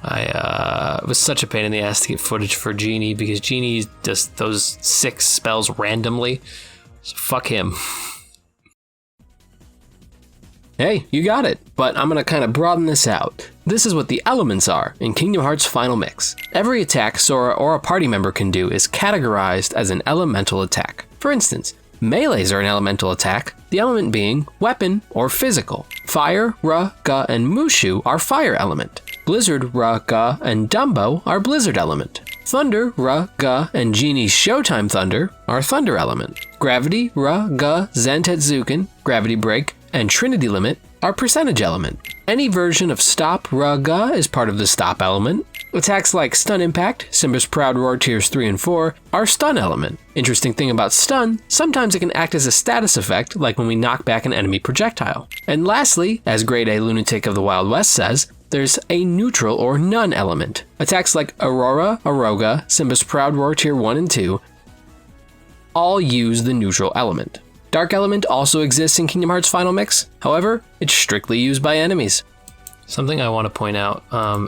It was such a pain in the ass to get footage for Genie, because Genie does those 6 spells randomly, so fuck him. Hey, you got it, but I'm gonna kind of broaden this out. This is what the elements are in Kingdom Hearts Final Mix. Every attack Sora or a party member can do is categorized as an elemental attack. For instance, melees are an elemental attack, the element being weapon or physical. Fire, Ra, Ga, and Mushu are fire element. Blizzard, Ra, Ga, and Dumbo are blizzard element. Thunder, Ra, Ga, and Genie's Showtime Thunder are thunder element. Gravity, Ra, Ga, Zantetsuken, Gravity Break, and Trinity Limit are percentage element. Any version of Stop, Ra, Ga is part of the stop element. Attacks like Stun Impact, Simba's Proud Roar tiers 3 and 4, are stun element. Interesting thing about stun, sometimes it can act as a status effect, like when we knock back an enemy projectile. And lastly, as Grade A Lunatic of the Wild West says, there's a neutral or none element. Attacks like Aurora, Aroga, Simba's Proud Roar tier 1 and 2 all use the neutral element. Dark element also exists in Kingdom Hearts Final Mix, however, it's strictly used by enemies. Something I want to point out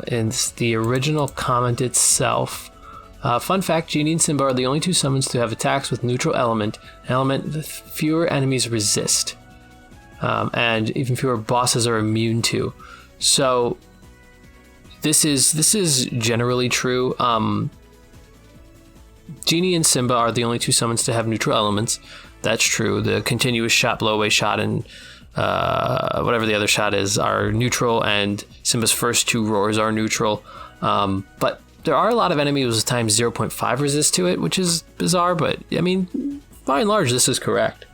is the original comment itself. Fun fact, Genie and Simba are the only 2 summons to have attacks with neutral element, an element that fewer enemies resist, and even fewer bosses are immune to. So this is generally true. Genie and Simba are the only 2 summons to have neutral elements. That's true. The Continuous Shot, Blow Away Shot, and whatever the other shot is are neutral, and Simba's first 2 roars are neutral. But there are a lot of enemies with times 0.5 resist to it, which is bizarre, but I mean, by and large, this is correct.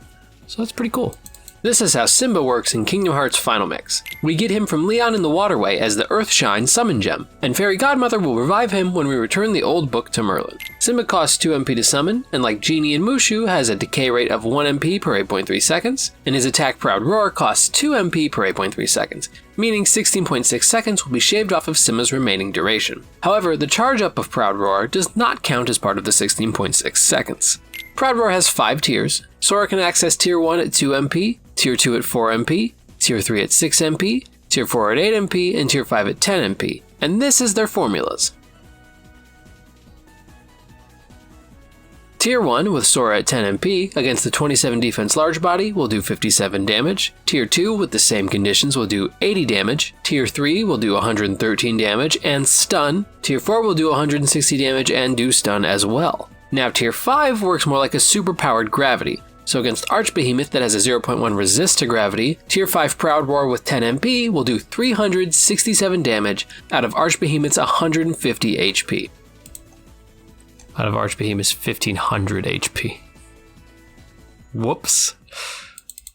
So that's pretty cool. This is how Simba works in Kingdom Hearts Final Mix. We get him from Leon in the Waterway as the Earthshine Summon Gem, and Fairy Godmother will revive him when we return the old book to Merlin. Simba costs 2 MP to summon, and like Genie and Mushu, has a decay rate of 1 MP per 8.3 seconds, and his attack Proud Roar costs 2 MP per 8.3 seconds, meaning 16.6 seconds will be shaved off of Simba's remaining duration. However, the charge up of Proud Roar does not count as part of the 16.6 seconds. Proud Roar has 5 tiers. Sora can access Tier 1 at 2 MP, Tier 2 at 4 MP, Tier 3 at 6 MP, Tier 4 at 8 MP, and Tier 5 at 10 MP. And this is their formulas. Tier 1 with Sora at 10 MP against the 27 defense large body will do 57 damage. Tier 2 with the same conditions will do 80 damage. Tier 3 will do 113 damage and stun. Tier 4 will do 160 damage and do stun as well. Now Tier 5 works more like a super powered gravity. So against Archbehemoth that has a 0.1 resist to gravity, Tier 5 Proud War with 10 MP will do 367 damage out of Archbehemoth's 150 HP. Out of Archbehemoth's 1500 HP. Whoops.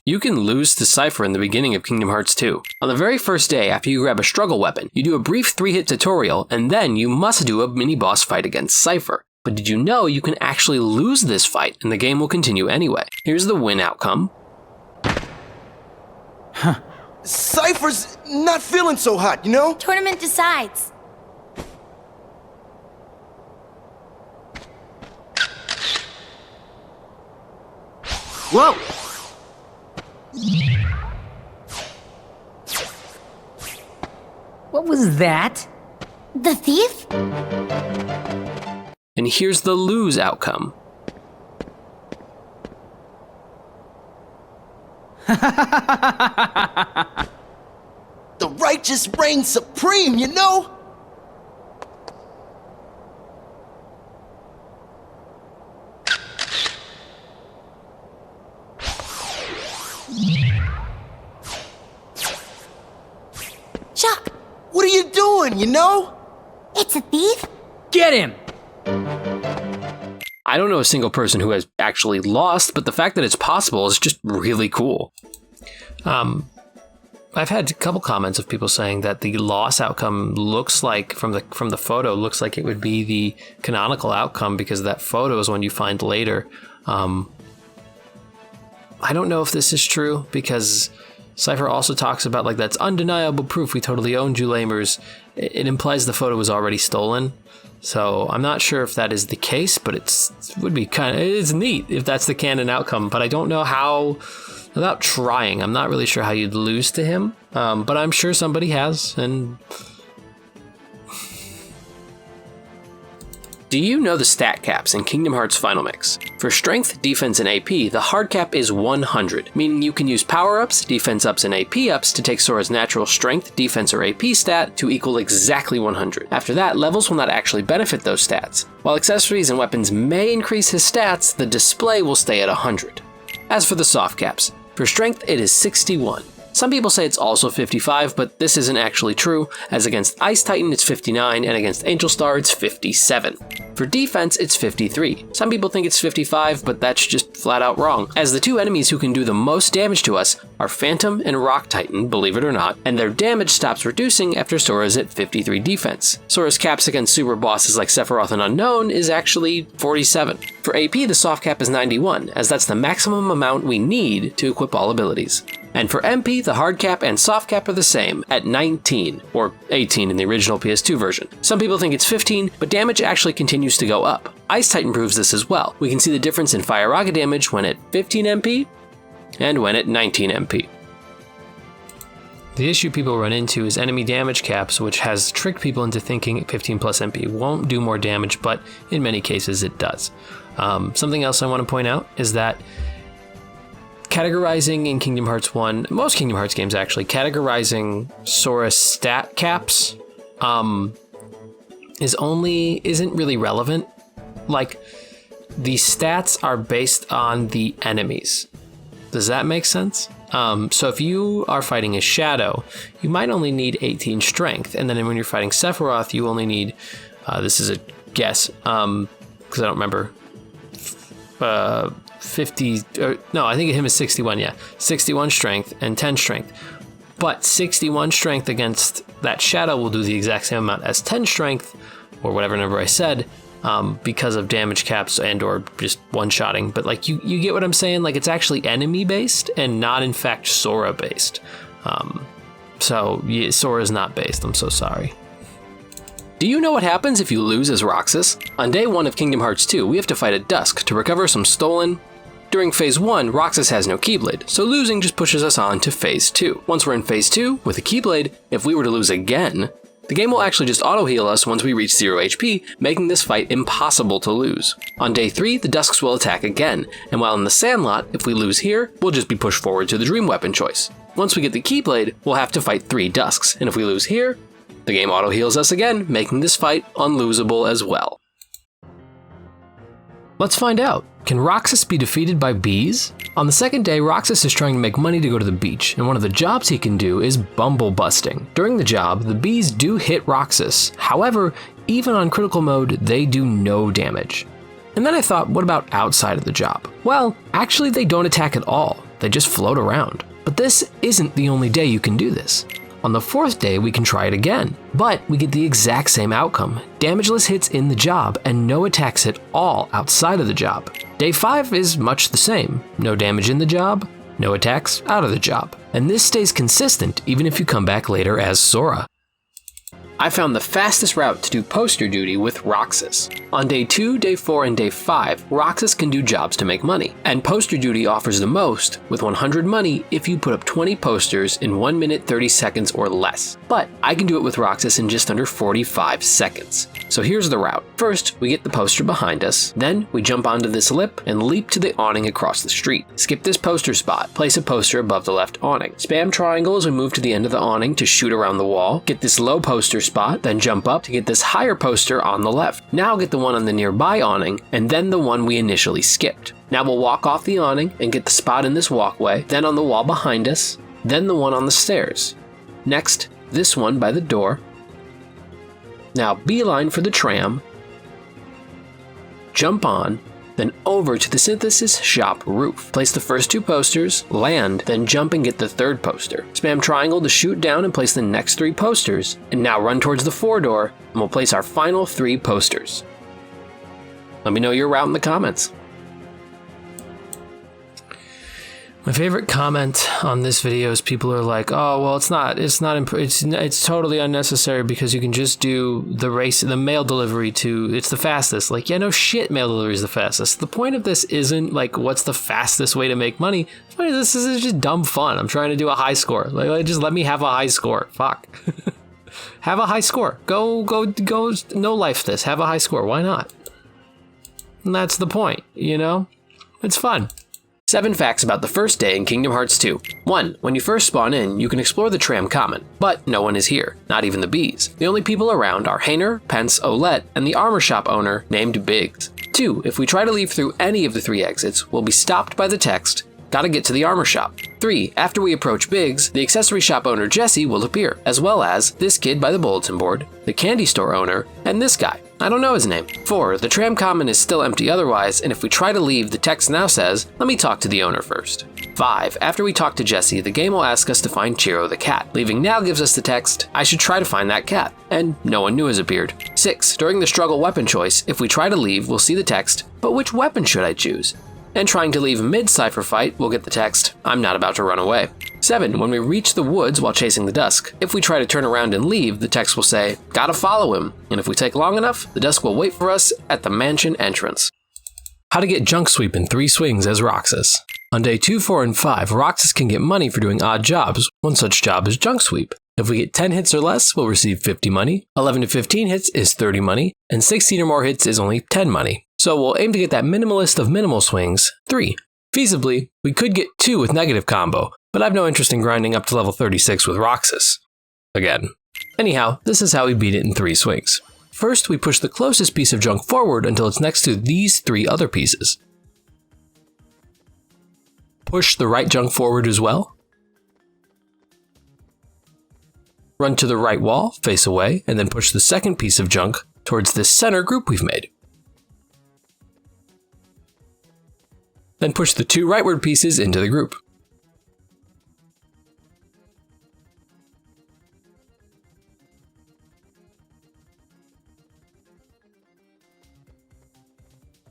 You can lose to Cypher in the beginning of Kingdom Hearts 2. On the very first day after you grab a struggle weapon, you do a brief 3-hit tutorial, and then you must do a mini-boss fight against Cypher. But did you know you can actually lose this fight and the game will continue anyway? Here's the win outcome. Cypher's not feeling so hot, you know? Tournament decides. Whoa! What was that? The thief? And here's the lose outcome. The righteous reign supreme, you know? Chuck, What are you doing, you know? it's a thief? Get him! I don't know a single person who has actually lost, but the fact that it's possible is just really cool. I've had a couple comments of people saying that the loss outcome looks like, from the photo, looks like it would be the canonical outcome because that photo is one you find later. I don't know if this is true because Cypher also talks about like that's undeniable proof we totally own you lamers. It implies the photo was already stolen. So I'm not sure if that is the case, but it's neat if that's the canon outcome. But I don't know how, without trying, I'm not really sure how you'd lose to him. But I'm sure somebody has. And do you know the stat caps in Kingdom Hearts Final Mix? For strength, defense, and AP, the hard cap is 100, meaning you can use power-ups, defense ups, and AP ups to take Sora's natural strength, defense, or AP stat to equal exactly 100. After that, levels will not actually benefit those stats. While accessories and weapons may increase his stats, the display will stay at 100. As for the soft caps, for strength it is 61. Some people say it's also 55, but this isn't actually true, as against Ice Titan it's 59, and against Angel Star it's 57. For defense, it's 53. Some people think it's 55, but that's just flat out wrong, as the two enemies who can do the most damage to us are Phantom and Rock Titan, believe it or not, and their damage stops reducing after Sora's at 53 defense. Sora's caps against super bosses like Sephiroth and Unknown is actually 47. For AP, the soft cap is 91, as that's the maximum amount we need to equip all abilities. And for MP, the hard cap and soft cap are the same, at 19, or 18 in the original PS2 version. Some people think it's 15, but damage actually continues to go up. Ice Titan proves this as well. We can see the difference in Fire-Raga damage when at 15 MP, and when at 19 MP. The issue people run into is enemy damage caps, which has tricked people into thinking 15 plus MP won't do more damage, but in many cases it does. Something else I want to point out is that categorizing in Kingdom Hearts 1, most Kingdom Hearts games actually, categorizing Sora's stat caps isn't really relevant. Like, the stats are based on the enemies. Does that make sense? So if you are fighting a Shadow, you might only need 18 strength, and then when you're fighting Sephiroth, you only need, this is a guess, because I don't remember, 50, no, I think him is 61, yeah. 61 strength and 10 strength. But 61 strength against that Shadow will do the exact same amount as 10 strength, or whatever number I said, because of damage caps and or just one-shotting. But like, you get what I'm saying? Like, it's actually enemy-based and not, in fact, Sora-based. So, yeah, Sora's not based, I'm so sorry. Do you know what happens if you lose as Roxas? On day 1 of Kingdom Hearts 2, we have to fight at dusk to recover some stolen... During Phase 1, Roxas has no Keyblade, so losing just pushes us on to Phase 2. Once we're in Phase 2, with a Keyblade, if we were to lose again, The game will actually just auto-heal us once we reach 0 HP, making this fight impossible to lose. On day 3, the Dusks will attack again, and while in the Sandlot, if we lose here, we'll just be pushed forward to the Dream Weapon choice. Once we get the Keyblade, we'll have to fight 3 Dusks, and if we lose here, the game auto-heals us again, making this fight unlosable as well. Let's find out. Can Roxas be defeated by bees? On the second day, Roxas is trying to make money to go to the beach, and one of the jobs he can do is bumble busting. During the job, the bees do hit Roxas. However, even on critical mode, they do no damage. And then I thought, what about outside of the job? Well, actually they don't attack at all. They just float around. But this isn't the only day you can do this. On the 4th day, we can try it again, but we get the exact same outcome. Damageless hits in the job and no attacks at all outside of the job. Day 5 is much the same. No damage in the job, no attacks out of the job. And this stays consistent even if you come back later as Sora. I found the fastest route to do poster duty with Roxas. On day 2, day 4, and day 5, Roxas can do jobs to make money, and poster duty offers the most, with 100 money if you put up 20 posters in 1 minute 30 seconds or less. But I can do it with Roxas in just under 45 seconds. So here's the route. First, we get the poster behind us, then we jump onto this lip and leap to the awning across the street. Skip this poster spot, place a poster above the left awning. Spam triangle as we move to the end of the awning to shoot around the wall, get this low poster spot, then jump up to get this higher poster on the left. Now get the one on the nearby awning, and then the one we initially skipped. Now we'll walk off the awning and get the spot in this walkway, then on the wall behind us, then the one on the stairs. Next, this one by the door. Now beeline for the tram, jump on, then over to the synthesis shop roof. Place the first 2 posters, land, then jump and get the 3rd poster. Spam triangle to shoot down and place the next 3 posters, and now run towards the 4 door, and we'll place our final 3 posters. Let me know your route in the comments. My favorite comment on this video is people are like, "Oh, well, it's totally unnecessary because you can just do the mail delivery it's the fastest." Like, yeah, no shit, mail delivery is the fastest. The point of this isn't like what's the fastest way to make money. The point of this is just dumb fun. I'm trying to do a high score. Like, just let me have a high score. Fuck. Have a high score. Go, no life this. Have a high score. Why not? And that's the point, you know? It's fun. 7 facts about the first day in Kingdom Hearts 2. 1. When you first spawn in, you can explore the tram common, but no one is here, not even the bees. The only people around are Hainer, Pence, Olette, and the armor shop owner named Biggs. 2. If we try to leave through any of the 3 exits, we'll be stopped by the text, "Gotta get to the armor shop." 3. After we approach Biggs, the accessory shop owner Jesse will appear, as well as this kid by the bulletin board, the candy store owner, and this guy. I don't know his name. 4. The tram common is still empty otherwise, and if we try to leave, the text now says, "Let me talk to the owner first." 5. After we talk to Jesse, the game will ask us to find Chiro the cat. Leaving now gives us the text, "I should try to find that cat," and no one new has appeared. 6. During the struggle weapon choice, if we try to leave, we'll see the text, "But which weapon should I choose?" And trying to leave mid-cipher fight, we'll get the text, "I'm not about to run away." 7. When we reach the woods while chasing the Dusk, if we try to turn around and leave, the text will say, "Gotta follow him," and if we take long enough, the Dusk will wait for us at the mansion entrance. How to get Junk Sweep in 3 swings as Roxas. On day 2, 4, and 5, Roxas can get money for doing odd jobs. One such job is Junk Sweep. If we get 10 hits or less, we'll receive 50 money, 11 to 15 hits is 30 money, and 16 or more hits is only 10 money. So we'll aim to get that minimalist of minimal swings, 3. Feasibly, we could get 2 with negative combo, but I've no interest in grinding up to level 36 with Roxas. Again. Anyhow, this is how we beat it in 3 swings. First, we push the closest piece of junk forward until it's next to these 3 other pieces. Push the right junk forward as well. Run to the right wall, face away, and then push the second piece of junk towards this center group we've made. Then push the 2 rightward pieces into the group.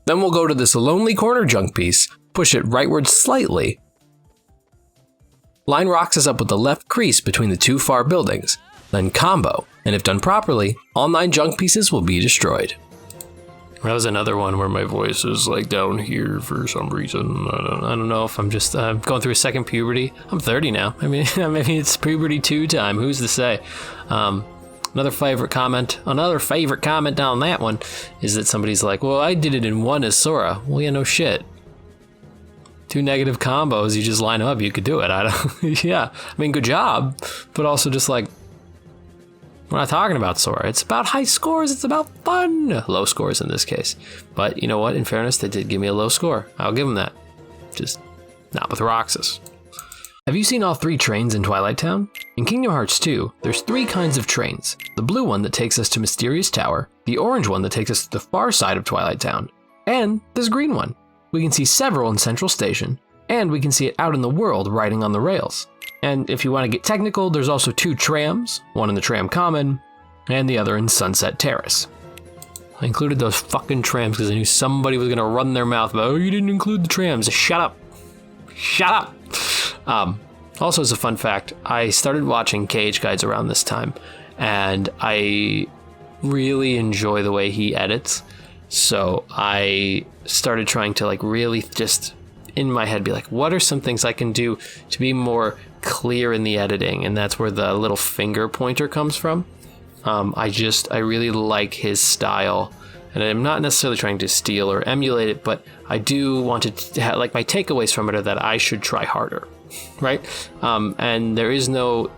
Then we'll go to this lonely corner junk piece, push it rightward slightly. Line Roxas up with the left crease between the 2 far buildings, then combo, and if done properly, all 9 junk pieces will be destroyed. That was another one where my voice is like down here for some reason. I don't know if I'm just going through a second puberty. I'm 30 now. I mean, maybe it's puberty 2 time. Who's to say? Another favorite comment on that one is that somebody's like, well, I did it in one as Sora. Well, yeah, no shit. 2 negative combos, you just line them up, you could do it. Yeah, I mean, good job, but also just like, we're not talking about Sora. It's about high scores. It's about fun. Low scores in this case. But you know what? In fairness, they did give me a low score. I'll give them that. Just not with Roxas. Have you seen all 3 trains in Twilight Town? In Kingdom Hearts 2, there's 3 kinds of trains. The blue one that takes us to Mysterious Tower, the orange one that takes us to the far side of Twilight Town, and this green one. We can see several in Central Station, and we can see it out in the world riding on the rails. And if you want to get technical, there's also 2 trams, one in the Tram Common, and the other in Sunset Terrace. I included those fucking trams because I knew somebody was going to run their mouth about, oh, you didn't include the trams. Shut up. Shut up. Also, as a fun fact, I started watching KH Guides around this time, and I really enjoy the way he edits. So I started trying to like really just in my head be like, what are some things I can do to be more clear in the editing? And that's where the little finger pointer comes from. I really like his style, and I'm not necessarily trying to steal or emulate it, but I do want to have, like, my takeaways from it are that I should try harder, right? And there is no,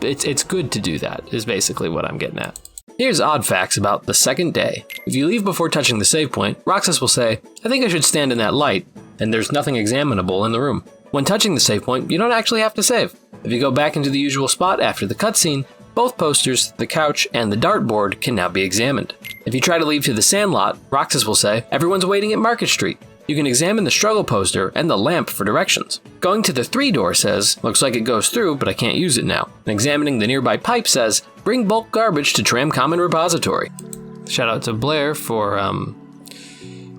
it's good to do that, is basically what I'm getting at. Here's odd facts about the second day. If you leave before touching the save point, Roxas will say, I think I should stand in that light, and there's nothing examinable in the room. When touching the save point, you don't actually have to save. If you go back into the usual spot after the cutscene, both posters, the couch, and the dartboard can now be examined. If you try to leave to the sandlot, Roxas will say, everyone's waiting at Market Street. You can examine the struggle poster and the lamp for directions. Going to the 3 door says, looks like it goes through, but I can't use it now. And examining the nearby pipe says, bring bulk garbage to Tram Common Repository. Shout out to Blair for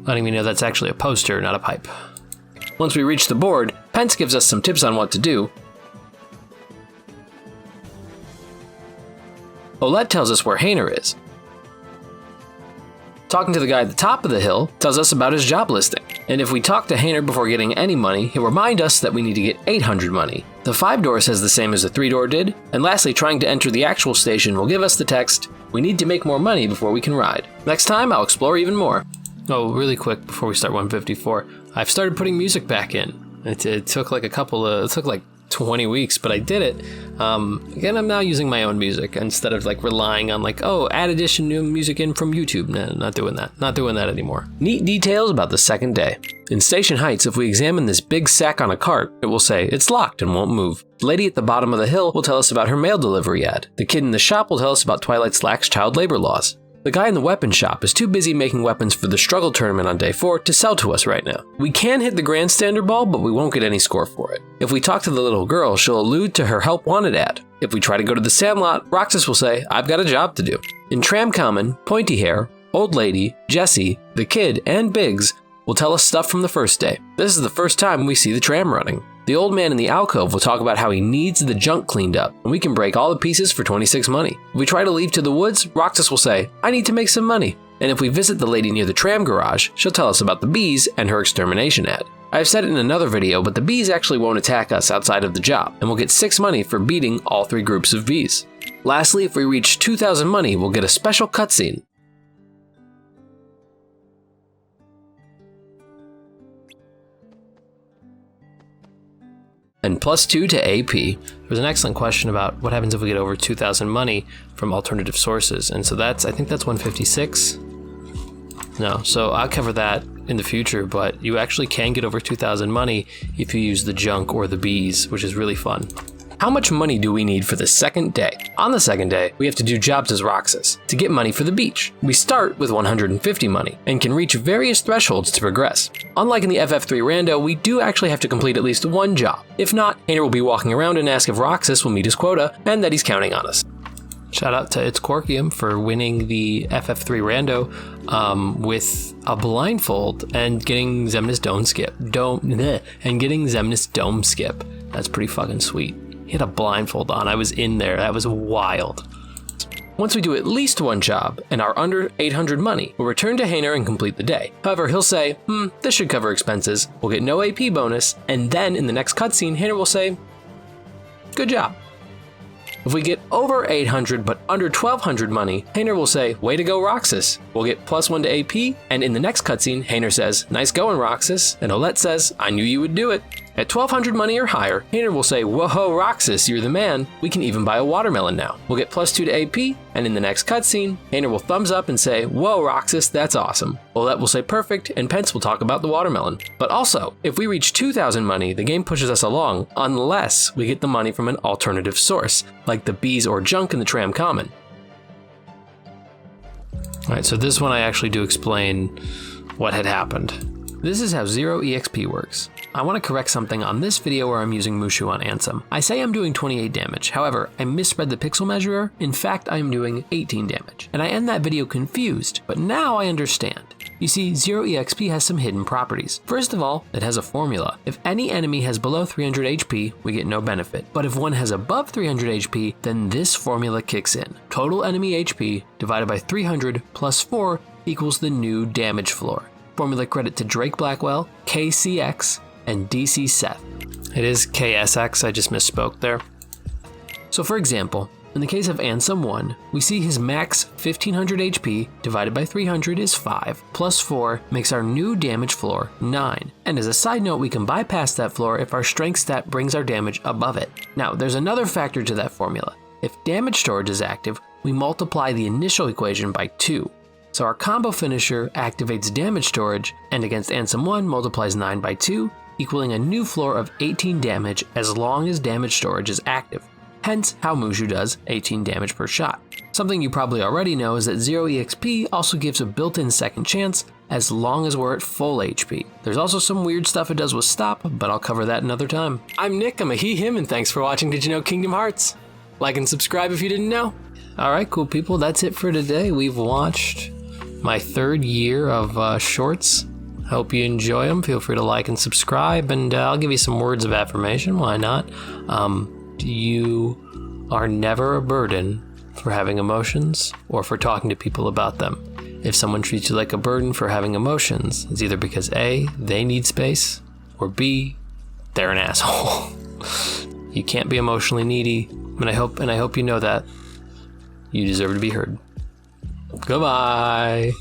letting me know that's actually a poster, not a pipe. Once we reach the board, Pence gives us some tips on what to do. Olette tells us where Hainer is. Talking to the guy at the top of the hill tells us about his job listing. And if we talk to Hainer before getting any money, he'll remind us that we need to get 800 money. The 5 door says the same as the 3 door did. And lastly, trying to enter the actual station will give us the text, we need to make more money before we can ride. Next time, I'll explore even more. Oh, really quick before we start 154, I've started putting music back in. It took like 20 weeks, but I did it. Again, I'm now using my own music instead of like relying on like, oh, add addition new music in from YouTube. No, not doing that. Not doing that anymore. Neat details about the second day. In Station Heights, if we examine this big sack on a cart, it will say it's locked and won't move. The lady at the bottom of the hill will tell us about her mail delivery ad. The kid in the shop will tell us about Twilight's lax child labor laws. The guy in the weapon shop is too busy making weapons for the struggle tournament on day 4 to sell to us right now. We can hit the grandstander ball, but we won't get any score for it. If we talk to the little girl, she'll allude to her help wanted ad. If we try to go to the Sandlot, Roxas will say, I've got a job to do. In Tram Common, Pointy Hair, Old Lady, Jessie, the kid, and Biggs will tell us stuff from the first day. This is the first time we see the tram running. The old man in the alcove will talk about how he needs the junk cleaned up, and we can break all the pieces for 26 money. If we try to leave to the woods, Roxas will say, I need to make some money. And if we visit the lady near the tram garage, she'll tell us about the bees and her extermination ad. I've said it in another video, but the bees actually won't attack us outside of the job, and we'll get 6 money for beating all 3 groups of bees. Lastly, if we reach 2,000 money, we'll get a special cutscene. And +2 to AP. There was an excellent question about what happens if we get over 2,000 money from alternative sources. And so I think that's 156. No, so I'll cover that in the future, but you actually can get over 2,000 money if you use the junk or the bees, which is really fun. How much money do we need for the second day? On the second day, we have to do jobs as Roxas to get money for the beach. We start with 150 money and can reach various thresholds to progress. Unlike in the FF3 rando, we do actually have to complete at least 1 job. If not, Hainer will be walking around and ask if Roxas will meet his quota and that he's counting on us. Shout out to It's Corkium for winning the FF3 rando with a blindfold and getting Xemnas Dome skip. That's pretty fucking sweet. He had a blindfold on. I was in there. That was wild. Once we do at least 1 job and are under 800 money, we'll return to Hainer and complete the day. However, he'll say, this should cover expenses. We'll get no AP bonus. And then in the next cutscene, Hainer will say, good job. If we get over 800 but under 1200 money, Hayner will say, way to go Roxas. We'll get +1 to AP, and in the next cutscene, Hayner says, nice going Roxas, and Olette says, I knew you would do it. At 1200 money or higher, Hayner will say, whoa Roxas, you're the man. We can even buy a watermelon now. We'll get +2 to AP, and in the next cutscene, Hayner will thumbs up and say, whoa Roxas, that's awesome. Olette will say perfect, and Pence will talk about the watermelon. But also, if we reach 2000 money, the game pushes us along, unless we get the money from an alternative source, like the bees or junk in the Tram Common. Alright, so this one I actually do explain what had happened. This is how 0EXP works. I want to correct something on this video where I'm using Mushu on Ansem. I say I'm doing 28 damage, however, I misread the pixel measurer. In fact, I am doing 18 damage. And I end that video confused, but now I understand. You see, 0EXP has some hidden properties. First of all, it has a formula. If any enemy has below 300 HP, we get no benefit. But if one has above 300 HP, then this formula kicks in. Total enemy HP divided by 300 plus 4 equals the new damage floor. Formula credit to Drake Blackwell, KCX, and DC Seth. It is KSX, I just misspoke there. So for example, in the case of Ansem 1, we see his max 1500 HP divided by 300 is 5, plus 4 makes our new damage floor 9. And as a side note, we can bypass that floor if our strength stat brings our damage above it. Now, there's another factor to that formula. If damage storage is active, we multiply the initial equation by 2. So our combo finisher activates damage storage, and against Ansem 1 multiplies 9 by 2, equaling a new floor of 18 damage as long as damage storage is active. Hence how Mushu does 18 damage per shot. Something you probably already know is that 0EXP also gives a built-in second chance as long as we're at full HP. There's also some weird stuff it does with stop, but I'll cover that another time. I'm Nick, I'm a he, him, and thanks for watching Did You Know Kingdom Hearts? Like and subscribe if you didn't know. Alright, cool people, that's it for today. We've watched my 3rd year of shorts. Hope you enjoy them. Feel free to like and subscribe, and I'll give you some words of affirmation. Why not? You are never a burden for having emotions or for talking to people about them. If someone treats you like a burden for having emotions, it's either because A, they need space, or B, they're an asshole. You can't be emotionally needy, and I hope you know that. You deserve to be heard. Goodbye.